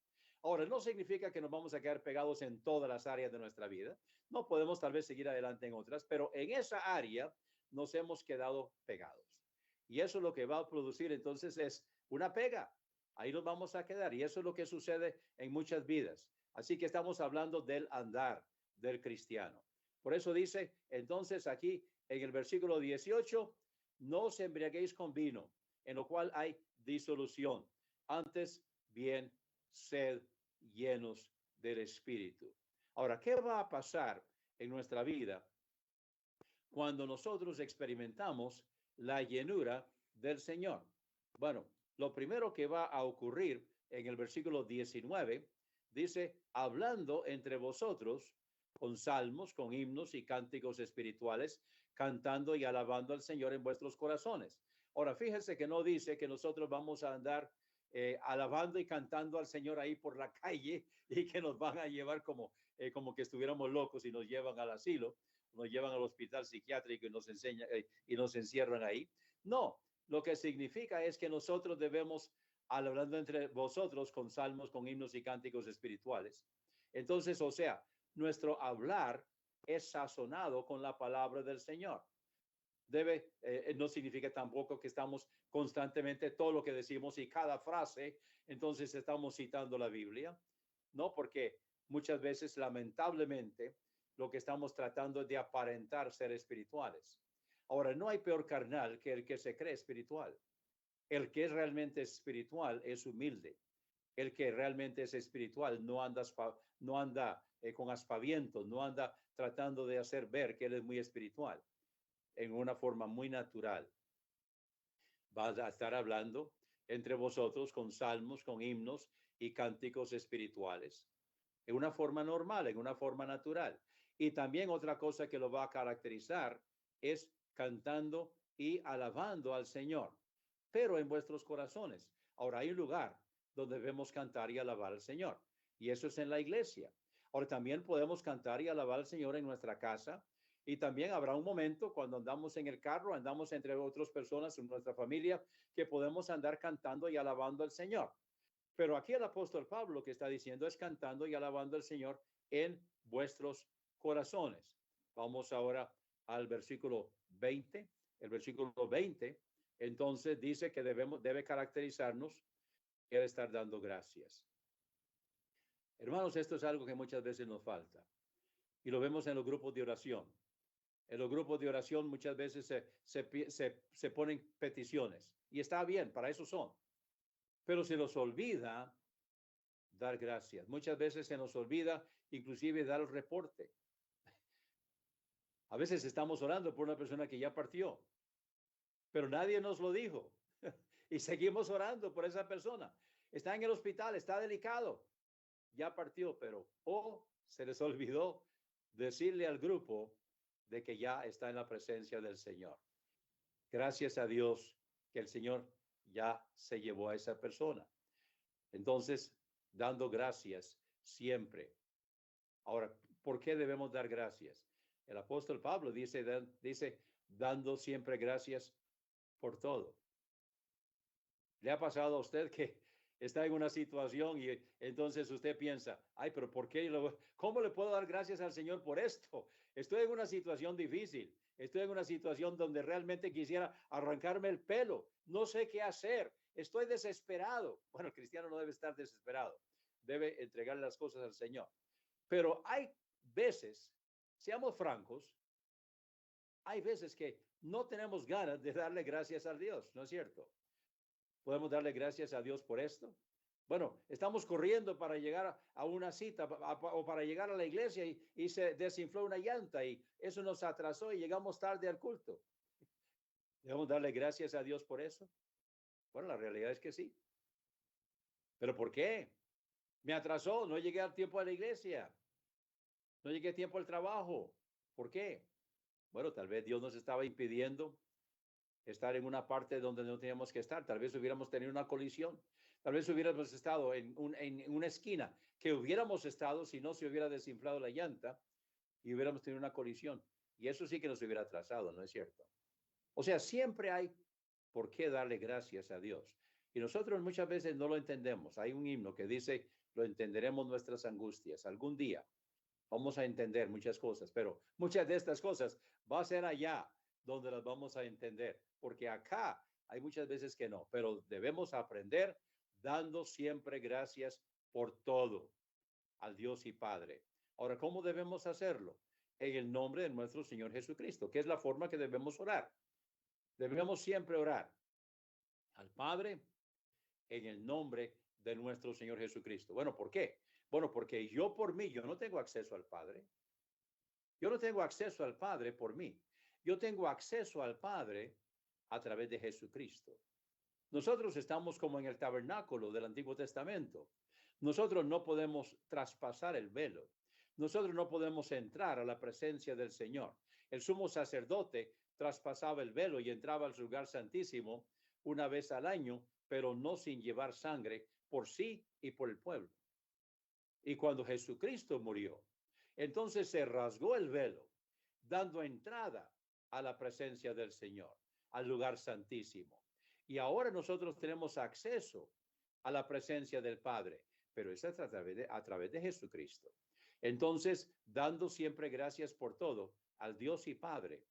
Ahora, no significa que nos vamos a quedar pegados en todas las áreas de nuestra vida. No podemos tal vez seguir adelante en otras, pero en esa área nos hemos quedado pegados. Y eso lo que va a producir entonces es una pega. Ahí nos vamos a quedar. Y eso es lo que sucede en muchas vidas. Así que estamos hablando del andar del cristiano. Por eso dice, entonces aquí en el versículo 18, no os embriaguéis con vino, en lo cual hay disolución. Antes bien, sed llenos del Espíritu. Ahora, ¿qué va a pasar en nuestra vida cuando nosotros experimentamos la llenura del Señor? Bueno, lo primero que va a ocurrir en el versículo 19, dice, hablando entre vosotros con salmos, con himnos y cánticos espirituales, cantando y alabando al Señor en vuestros corazones. Ahora, fíjense que no dice que nosotros vamos a andar alabando y cantando al Señor ahí por la calle y que nos van a llevar como que estuviéramos locos y nos llevan al asilo, nos llevan al hospital psiquiátrico y nos encierran ahí. No, lo que significa es que nosotros debemos, hablando entre vosotros con salmos, con himnos y cánticos espirituales. Entonces, o sea, nuestro hablar es sazonado con la palabra del Señor. No significa tampoco que estamos constantemente todo lo que decimos y cada frase, entonces estamos citando la Biblia. No, porque muchas veces, lamentablemente, lo que estamos tratando es de aparentar ser espirituales. Ahora, no hay peor carnal que el que se cree espiritual. El que es realmente espiritual es humilde. El que realmente es espiritual no anda con aspavientos, no anda tratando de hacer ver que él es muy espiritual. En una forma muy natural. Vas a estar hablando entre vosotros con salmos, con himnos y cánticos espirituales. En una forma normal, en una forma natural. Y también otra cosa que lo va a caracterizar es cantando y alabando al Señor, pero en vuestros corazones. Ahora hay un lugar donde debemos cantar y alabar al Señor, y eso es en la iglesia. Ahora también podemos cantar y alabar al Señor en nuestra casa, y también habrá un momento cuando andamos en el carro, andamos entre otras personas en nuestra familia, que podemos andar cantando y alabando al Señor. Pero aquí el apóstol Pablo lo que está diciendo es cantando y alabando al Señor en vuestros corazones. Vamos ahora al versículo 20. El versículo 20, entonces dice que debe caracterizarnos el estar dando gracias. Hermanos, esto es algo que muchas veces nos falta. Y lo vemos en los grupos de oración. En los grupos de oración muchas veces se ponen peticiones. Y está bien, para eso son. Pero se nos olvida dar gracias. Muchas veces se nos olvida inclusive dar el reporte. A veces estamos orando por una persona que ya partió, pero nadie nos lo dijo. Y seguimos orando por esa persona. Está en el hospital, está delicado. Ya partió, pero se les olvidó decirle al grupo de que ya está en la presencia del Señor. Gracias a Dios que el Señor ya se llevó a esa persona. Entonces, dando gracias siempre. Ahora, ¿por qué debemos dar gracias? El apóstol Pablo dice dando siempre gracias por todo. ¿Le ha pasado a usted que está en una situación y entonces usted piensa, ay, pero ¿por qué? ¿Cómo le puedo dar gracias al Señor por esto? Estoy en una situación difícil. Estoy en una situación donde realmente quisiera arrancarme el pelo. No sé qué hacer. Estoy desesperado. Bueno, el cristiano no debe estar desesperado. Debe entregar las cosas al Señor. Pero hay veces, seamos francos, hay veces que no tenemos ganas de darle gracias a Dios, ¿no es cierto? ¿Podemos darle gracias a Dios por esto? Bueno, estamos corriendo para llegar a una cita o para llegar a la iglesia y se desinfló una llanta y eso nos atrasó y llegamos tarde al culto. ¿Debemos darle gracias a Dios por eso? Bueno, la realidad es que sí. ¿Pero por qué? Me atrasó, no llegué a tiempo a la iglesia. No llegué a tiempo al trabajo. ¿Por qué? Bueno, tal vez Dios nos estaba impidiendo estar en una parte donde no teníamos que estar. Tal vez hubiéramos tenido una colisión. Tal vez hubiéramos estado en una esquina que hubiéramos estado si no se hubiera desinflado la llanta y hubiéramos tenido una colisión. Y eso sí que nos hubiera atrasado, ¿no es cierto? O sea, siempre hay por qué darle gracias a Dios. Y nosotros muchas veces no lo entendemos. Hay un himno que dice, lo entenderemos nuestras angustias. Algún día vamos a entender muchas cosas, pero muchas de estas cosas va a ser allá donde las vamos a entender, porque acá hay muchas veces que no, pero debemos aprender dando siempre gracias por todo al Dios y Padre. Ahora, ¿cómo debemos hacerlo? En el nombre de nuestro Señor Jesucristo, que es la forma que debemos orar. Debemos siempre orar al Padre en el nombre de nuestro Señor Jesucristo. Bueno, ¿por qué? Bueno, porque yo por mí, yo no tengo acceso al Padre. Yo no tengo acceso al Padre por mí. Yo tengo acceso al Padre a través de Jesucristo. Nosotros estamos como en el tabernáculo del Antiguo Testamento. Nosotros no podemos traspasar el velo. Nosotros no podemos entrar a la presencia del Señor. El sumo sacerdote traspasaba el velo y entraba al lugar santísimo una vez al año, pero no sin llevar sangre por sí y por el pueblo. Y cuando Jesucristo murió, entonces se rasgó el velo, dando entrada a la presencia del Señor, al lugar santísimo. Y ahora nosotros tenemos acceso a la presencia del Padre, pero es a través de Jesucristo. Entonces, dando siempre gracias por todo al Dios y Padre,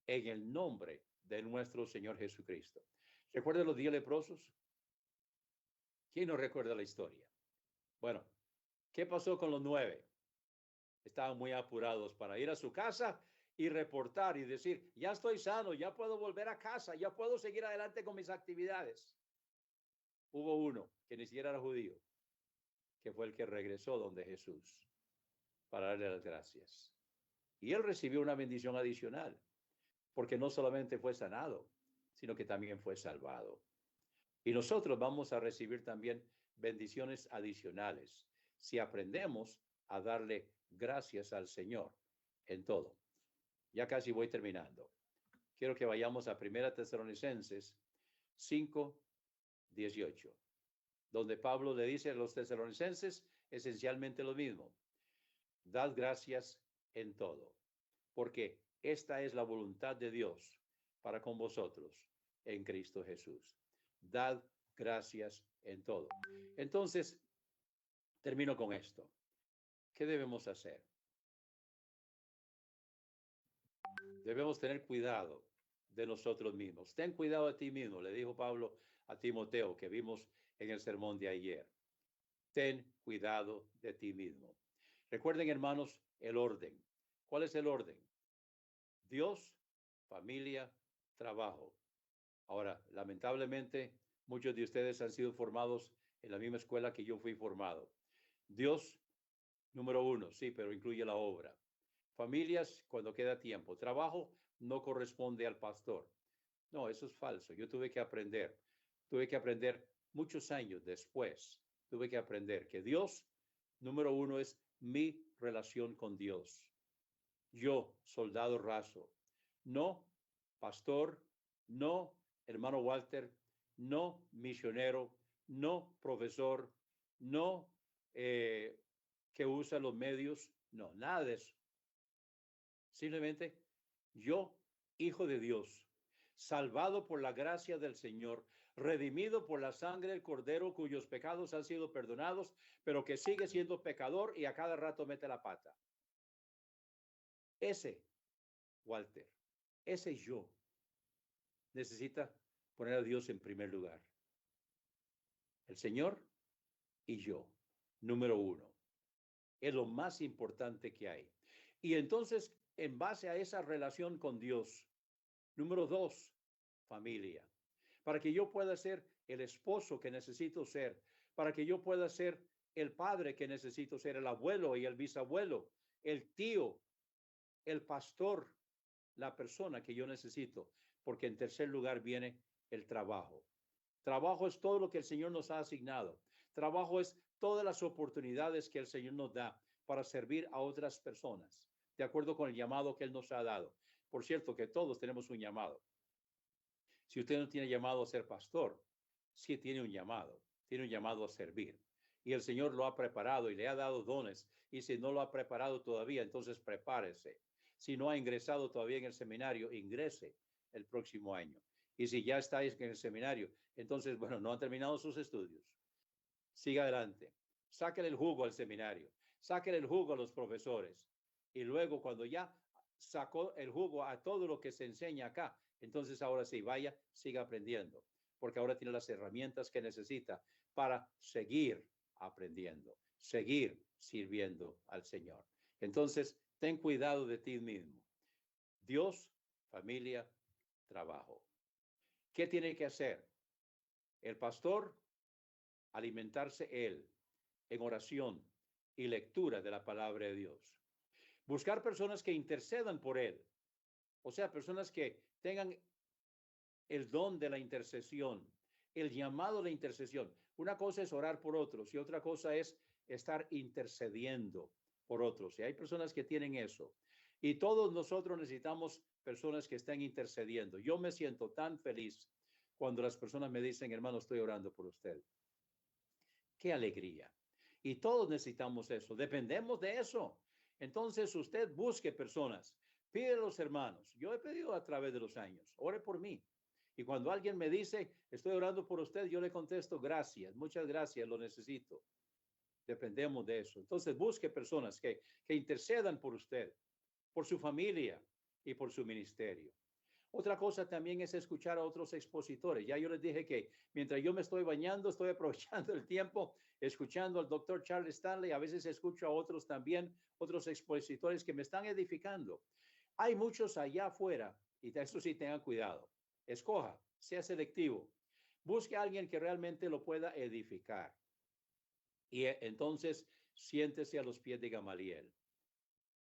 en el nombre de nuestro Señor Jesucristo. ¿Recuerdan los 10 leprosos? ¿Quién no recuerda la historia? Bueno, ¿qué pasó con los 9? Estaban muy apurados para ir a su casa y reportar y decir, ya estoy sano, ya puedo volver a casa, ya puedo seguir adelante con mis actividades. Hubo uno que ni siquiera era judío, que fue el que regresó donde Jesús para darle las gracias. Y él recibió una bendición adicional, porque no solamente fue sanado, sino que también fue salvado. Y nosotros vamos a recibir también bendiciones adicionales si aprendemos a darle gracias al Señor en todo. Ya casi voy terminando. Quiero que vayamos a 1 Tesalonicenses 5:18, donde Pablo le dice a los tesalonicenses esencialmente lo mismo. Dad gracias en todo, porque esta es la voluntad de Dios para con vosotros en Cristo Jesús. Dad gracias en todo. Entonces, termino con esto. ¿Qué debemos hacer? Debemos tener cuidado de nosotros mismos. Ten cuidado de ti mismo, le dijo Pablo a Timoteo, que vimos en el sermón de ayer. Ten cuidado de ti mismo. Recuerden, hermanos, el orden. ¿Cuál es el orden? Dios, familia, trabajo. Ahora, lamentablemente, muchos de ustedes han sido formados en la misma escuela que yo fui formado. Dios, número 1, sí, pero incluye la obra. Familias, cuando queda tiempo. Trabajo no corresponde al pastor. No, eso es falso. Yo tuve que aprender muchos años después. Tuve que aprender que Dios, número 1, es mi relación con Dios. Yo, soldado raso, no pastor, no hermano Walter, no misionero, no profesor, no que usa los medios, no, nada de eso. Simplemente yo, hijo de Dios, salvado por la gracia del Señor, redimido por la sangre del Cordero, cuyos pecados han sido perdonados, pero que sigue siendo pecador y a cada rato mete la pata. Ese, Walter, ese yo, necesita poner a Dios en primer lugar. El Señor y yo, número 1. Es lo más importante que hay. Y entonces, en base a esa relación con Dios, número 2, familia. Para que yo pueda ser el esposo que necesito ser, para que yo pueda ser el padre que necesito ser, el abuelo y el bisabuelo, el tío, el pastor, la persona que yo necesito, porque en tercer lugar viene el trabajo. Trabajo es todo lo que el Señor nos ha asignado. Trabajo es todas las oportunidades que el Señor nos da para servir a otras personas, de acuerdo con el llamado que Él nos ha dado. Por cierto, que todos tenemos un llamado. Si usted no tiene llamado a ser pastor, sí tiene un llamado a servir. Y el Señor lo ha preparado y le ha dado dones. Y si no lo ha preparado todavía, entonces prepárese. Si no ha ingresado todavía en el seminario, ingrese el próximo año. Y si ya estáis en el seminario, entonces, bueno, no han terminado sus estudios. Siga adelante. Sáquele el jugo al seminario. Sáquele el jugo a los profesores. Y luego, cuando ya sacó el jugo a todo lo que se enseña acá, entonces ahora sí, vaya, siga aprendiendo. Porque ahora tiene las herramientas que necesita para seguir aprendiendo, seguir sirviendo al Señor. Entonces, ten cuidado de ti mismo. Dios, familia, trabajo. ¿Qué tiene que hacer? El pastor, alimentarse él en oración y lectura de la palabra de Dios. Buscar personas que intercedan por él. O sea, personas que tengan el don de la intercesión, el llamado a la intercesión. Una cosa es orar por otros y otra cosa es estar intercediendo por otros. Y hay personas que tienen eso. Y todos nosotros necesitamos personas que estén intercediendo. Yo me siento tan feliz cuando las personas me dicen, hermano, estoy orando por usted. Qué alegría. Y todos necesitamos eso. Dependemos de eso. Entonces usted busque personas. Pide a los hermanos. Yo he pedido a través de los años. Ore por mí. Y cuando alguien me dice, estoy orando por usted, yo le contesto, gracias, muchas gracias, lo necesito. Dependemos de eso. Entonces busque personas que intercedan por usted, por su familia y por su ministerio. Otra cosa también es escuchar a otros expositores. Ya yo les dije que mientras yo me estoy bañando, estoy aprovechando el tiempo, escuchando al doctor Charles Stanley. A veces escucho a otros también, otros expositores que me están edificando. Hay muchos allá afuera, y de eso sí tengan cuidado. Escoja, sea selectivo. Busque a alguien que realmente lo pueda edificar. Y entonces siéntese a los pies de Gamaliel.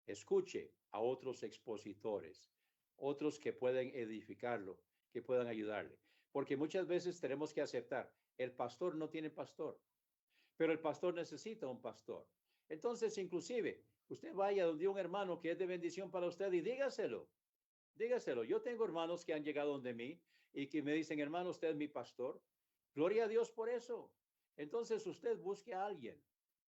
Escuche a otros expositores, otros que pueden edificarlo, que puedan ayudarle. Porque muchas veces tenemos que aceptar, el pastor no tiene pastor, pero el pastor necesita un pastor. Entonces, inclusive, usted vaya donde un hermano que es de bendición para usted y dígaselo. Dígaselo. Yo tengo hermanos que han llegado donde mí y que me dicen, hermano, usted es mi pastor. Gloria a Dios por eso. Entonces usted busque a alguien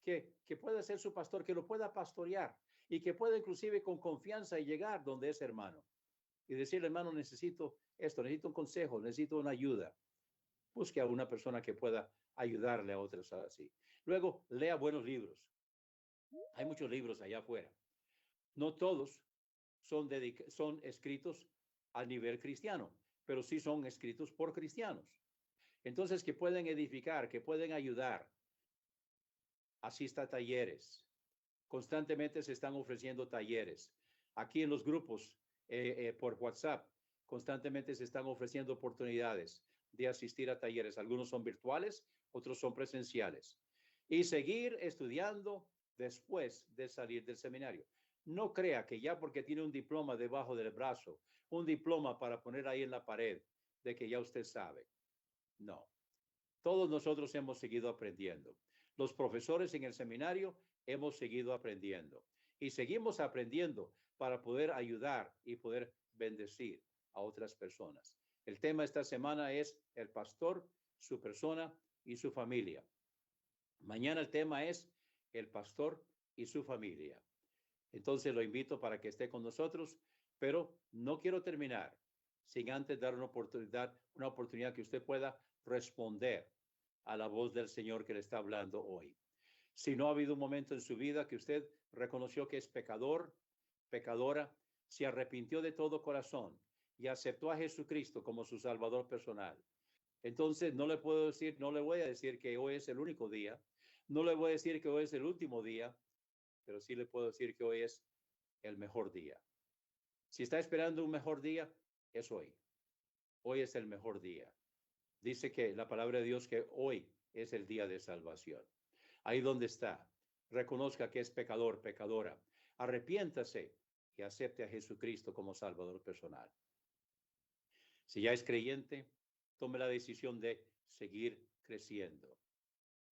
que pueda ser su pastor, que lo pueda pastorear y que pueda inclusive con confianza llegar donde es hermano y decirle, hermano, necesito esto, necesito un consejo, necesito una ayuda. Busque a una persona que pueda ayudarle a otros así. Luego, lea buenos libros. Hay muchos libros allá afuera. No todos son escritos a nivel cristiano, pero sí son escritos por cristianos. Entonces, que pueden edificar, que pueden ayudar. Asista a talleres. Constantemente se están ofreciendo talleres. Aquí en los grupos por WhatsApp, constantemente se están ofreciendo oportunidades de asistir a talleres. Algunos son virtuales, otros son presenciales. Y seguir estudiando después de salir del seminario. No crea que ya porque tiene un diploma debajo del brazo, un diploma para poner ahí en la pared, de que ya usted sabe. No. Todos nosotros hemos seguido aprendiendo. Los profesores en el seminario hemos seguido aprendiendo. Y seguimos aprendiendo para poder ayudar y poder bendecir a otras personas. El tema esta semana es el pastor, su persona y su familia. Mañana el tema es el pastor y su familia. Entonces lo invito para que esté con nosotros, pero no quiero terminar sin antes dar una oportunidad que usted pueda responder a la voz del Señor que le está hablando hoy. Si no ha habido un momento en su vida que usted reconoció que es pecador, pecadora, se arrepintió de todo corazón y aceptó a Jesucristo como su Salvador personal, entonces no le voy a decir que hoy es el único día, no le voy a decir que hoy es el último día, pero sí le puedo decir que hoy es el mejor día. Si está esperando un mejor día, es hoy. Hoy es el mejor día. Dice que la palabra de Dios que hoy es el día de salvación. Ahí donde está, reconozca que es pecador, pecadora. Arrepiéntase y acepte a Jesucristo como Salvador personal. Si ya es creyente, tome la decisión de seguir creciendo.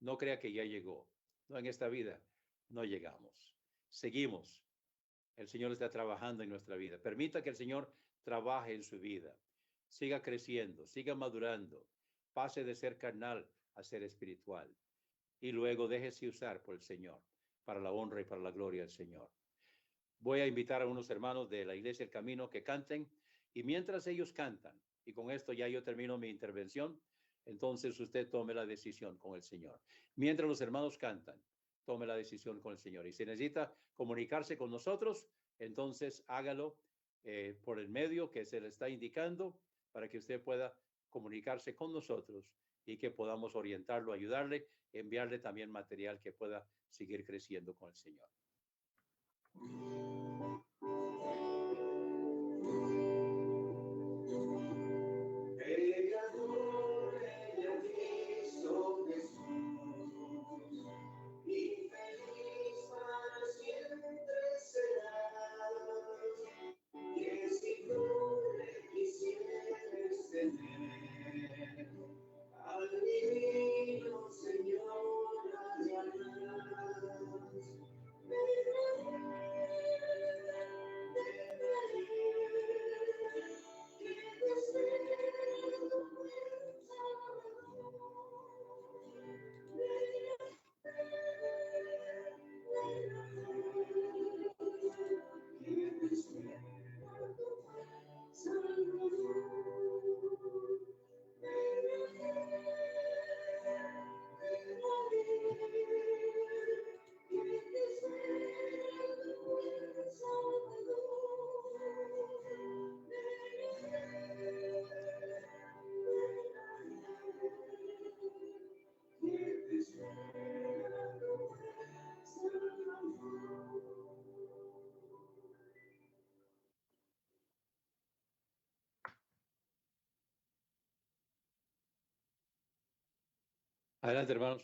No crea que ya llegó. No, en esta vida no llegamos. Seguimos. El Señor está trabajando en nuestra vida. Permita que el Señor trabaje en su vida. siga creciendo, siga madurando, pase de ser carnal a ser espiritual y luego déjese usar por el Señor para la honra y para la gloria del Señor. Voy a invitar a unos hermanos de la Iglesia del Camino que canten y mientras ellos cantan, y con esto ya yo termino mi intervención, entonces usted tome la decisión con el Señor. Mientras los hermanos cantan, tome la decisión con el Señor. Y si necesita comunicarse con nosotros, entonces hágalo por el medio que se le está indicando para que usted pueda comunicarse con nosotros y que podamos orientarlo, ayudarle, enviarle también material que pueda seguir creciendo con el Señor. Adelante, hermanos.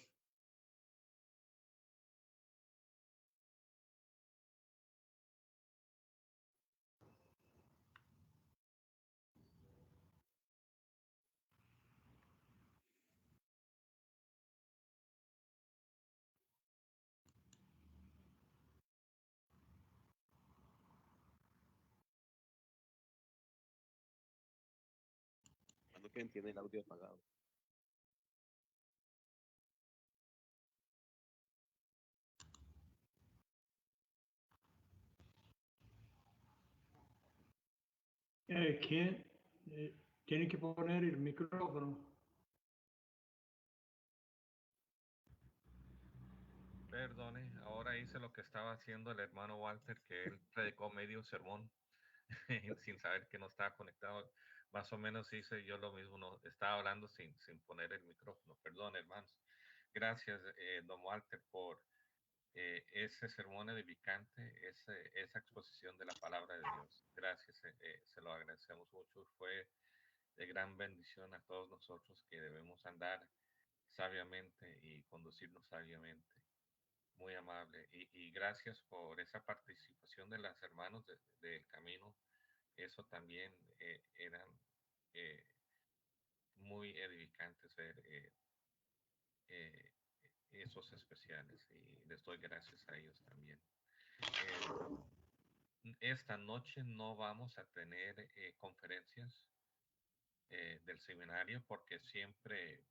Cuando que tiene el audio apagado. ¿Quién tiene que poner el micrófono? Perdone, ahora hice lo que estaba haciendo el hermano Walter, que él predicó medio sermón sin saber que no estaba conectado. Más o menos hice yo lo mismo, no estaba hablando sin poner el micrófono. Perdón, hermanos. Gracias, don Walter, por ese sermón edificante, esa exposición de la palabra de Dios. Gracias, se lo agradecemos mucho. Fue de gran bendición a todos nosotros que debemos andar sabiamente y conducirnos sabiamente. Muy amable. Y gracias por esa participación de las hermanos del camino. Eso también eran muy edificantes ver esos especiales y les doy gracias a ellos también. Esta noche no vamos a tener conferencias del seminario porque siempre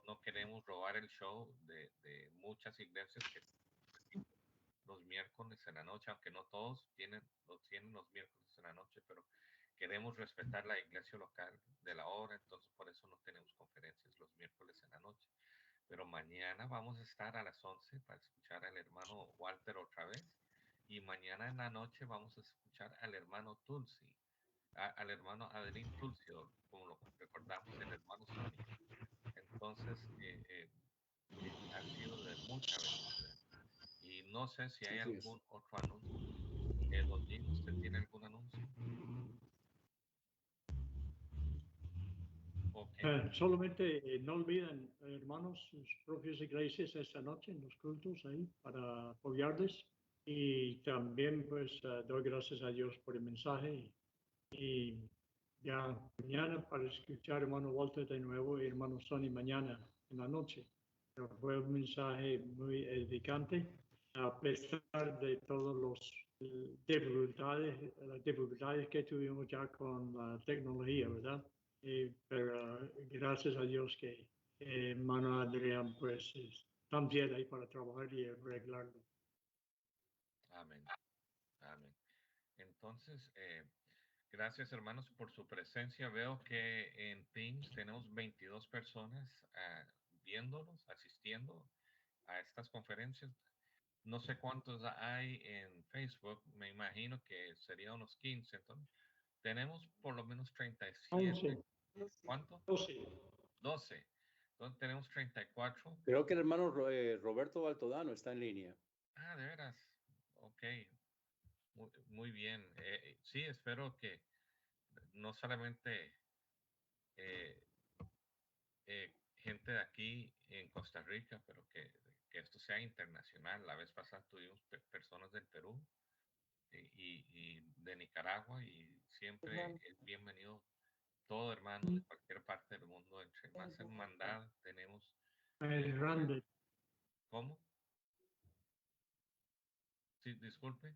no queremos robar el show de muchas iglesias que los miércoles en la noche, aunque no todos tienen los miércoles en la noche, pero queremos respetar la iglesia local de la hora, entonces por eso no tenemos conferencias los miércoles en la noche. Pero mañana vamos a estar a las 11 para escuchar al hermano Walter otra vez, y mañana en la noche vamos a escuchar al hermano Tulsi, al hermano Adelín Tulsi, como lo recordamos, el hermano Sony. Entonces, ha sido de mucha bendición. Y no sé si hay algún otro anuncio. Don Jim, ¿usted tiene algún anuncio? Okay. Solamente no olviden, hermanos, sus propias iglesias esta noche en los cultos ahí para apoyarles. Y también pues doy gracias a Dios por el mensaje. Y ya mañana para escuchar hermano Walter de nuevo y hermano Sonny mañana en la noche. Pero fue un mensaje muy edificante a pesar de todos los las dificultades que tuvimos ya con la tecnología, ¿verdad? Pero gracias a Dios que hermano Adrián pues es tan fiel ahí para trabajar y arreglarlo. Amén. Amén. Entonces, gracias hermanos por su presencia. Veo que en Teams tenemos 22 personas viéndonos, asistiendo a estas conferencias. No sé cuántos hay en Facebook, me imagino que sería unos 15. Entonces, tenemos por lo menos 37. 11. ¿Cuánto? 12. 12. Entonces tenemos 34. Creo que el hermano Roberto Baltodano está en línea. Ah, de veras. Ok. Muy bien. Sí, espero que no solamente gente de aquí en Costa Rica, pero que esto sea internacional. La vez pasada tuvimos personas del Perú y de Nicaragua y siempre es bienvenido todo hermano de cualquier parte del mundo. Entre más hermandad tenemos. ¿Cómo? Sí, disculpe.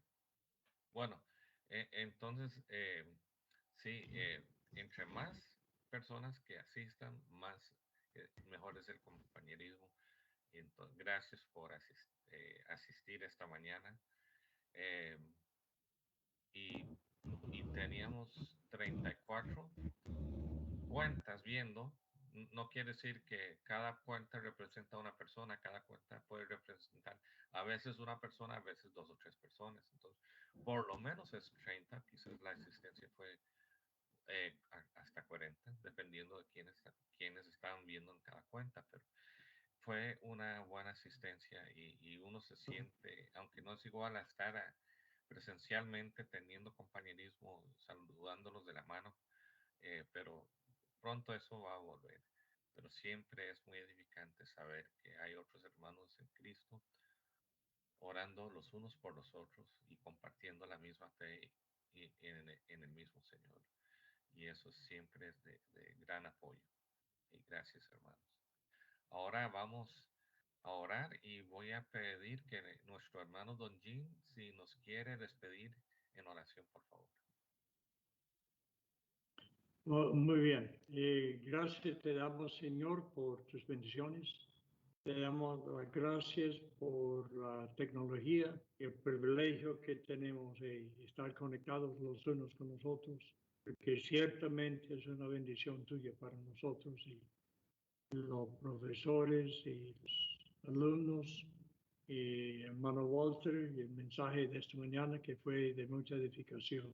Bueno, entonces, sí, entre más personas que asistan, más mejor es el compañerismo. Y entonces, gracias por asistir esta mañana. Y teníamos 34 cuentas viendo. No quiere decir que cada cuenta representa a una persona, cada cuenta puede representar a veces una persona, a veces 2 o 3 personas. Entonces, por lo menos es 30, quizás la asistencia fue hasta 40, dependiendo de quiénes estaban viendo en cada cuenta, pero fue una buena asistencia y uno se siente, aunque no es igual a estar presencialmente teniendo compañerismo, saludándolos de la mano, pero pronto eso va a volver. Pero siempre es muy edificante saber que hay otros hermanos en Cristo orando los unos por los otros y compartiendo la misma fe en el mismo Señor. Y eso siempre es de gran apoyo. Y gracias, hermanos. Ahora vamos a orar y voy a pedir que nuestro hermano Don Jim, si nos quiere despedir en oración, por favor. Muy bien. Gracias te damos, Señor, por tus bendiciones. Te damos las gracias por la tecnología y el privilegio que tenemos de estar conectados los unos con los otros, porque ciertamente es una bendición tuya para nosotros y los profesores y los alumnos y hermano Walter y el mensaje de esta mañana que fue de mucha edificación.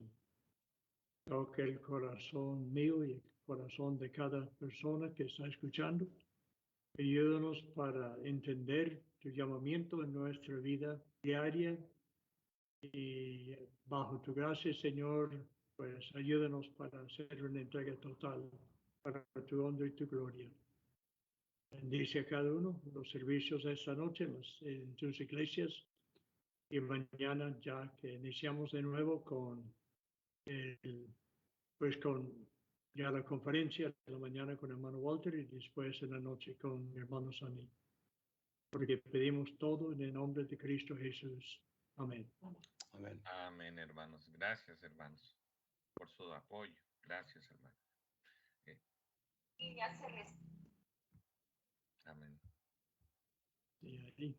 Toque el corazón mío y el corazón de cada persona que está escuchando. Ayúdanos para entender tu llamamiento en nuestra vida diaria y bajo tu gracia, Señor, pues ayúdanos para hacer una entrega total para tu honra y tu gloria. Bendice a cada uno los servicios de esta noche en tus iglesias y mañana ya que iniciamos de nuevo con ya la conferencia de la mañana con el hermano Walter y después en la noche con mi hermano Sani. Porque pedimos todo en el nombre de Cristo Jesús. Amén. Amén. Amén, hermanos. Gracias, hermanos, por su apoyo. Gracias, hermano. Amén. Y ahí.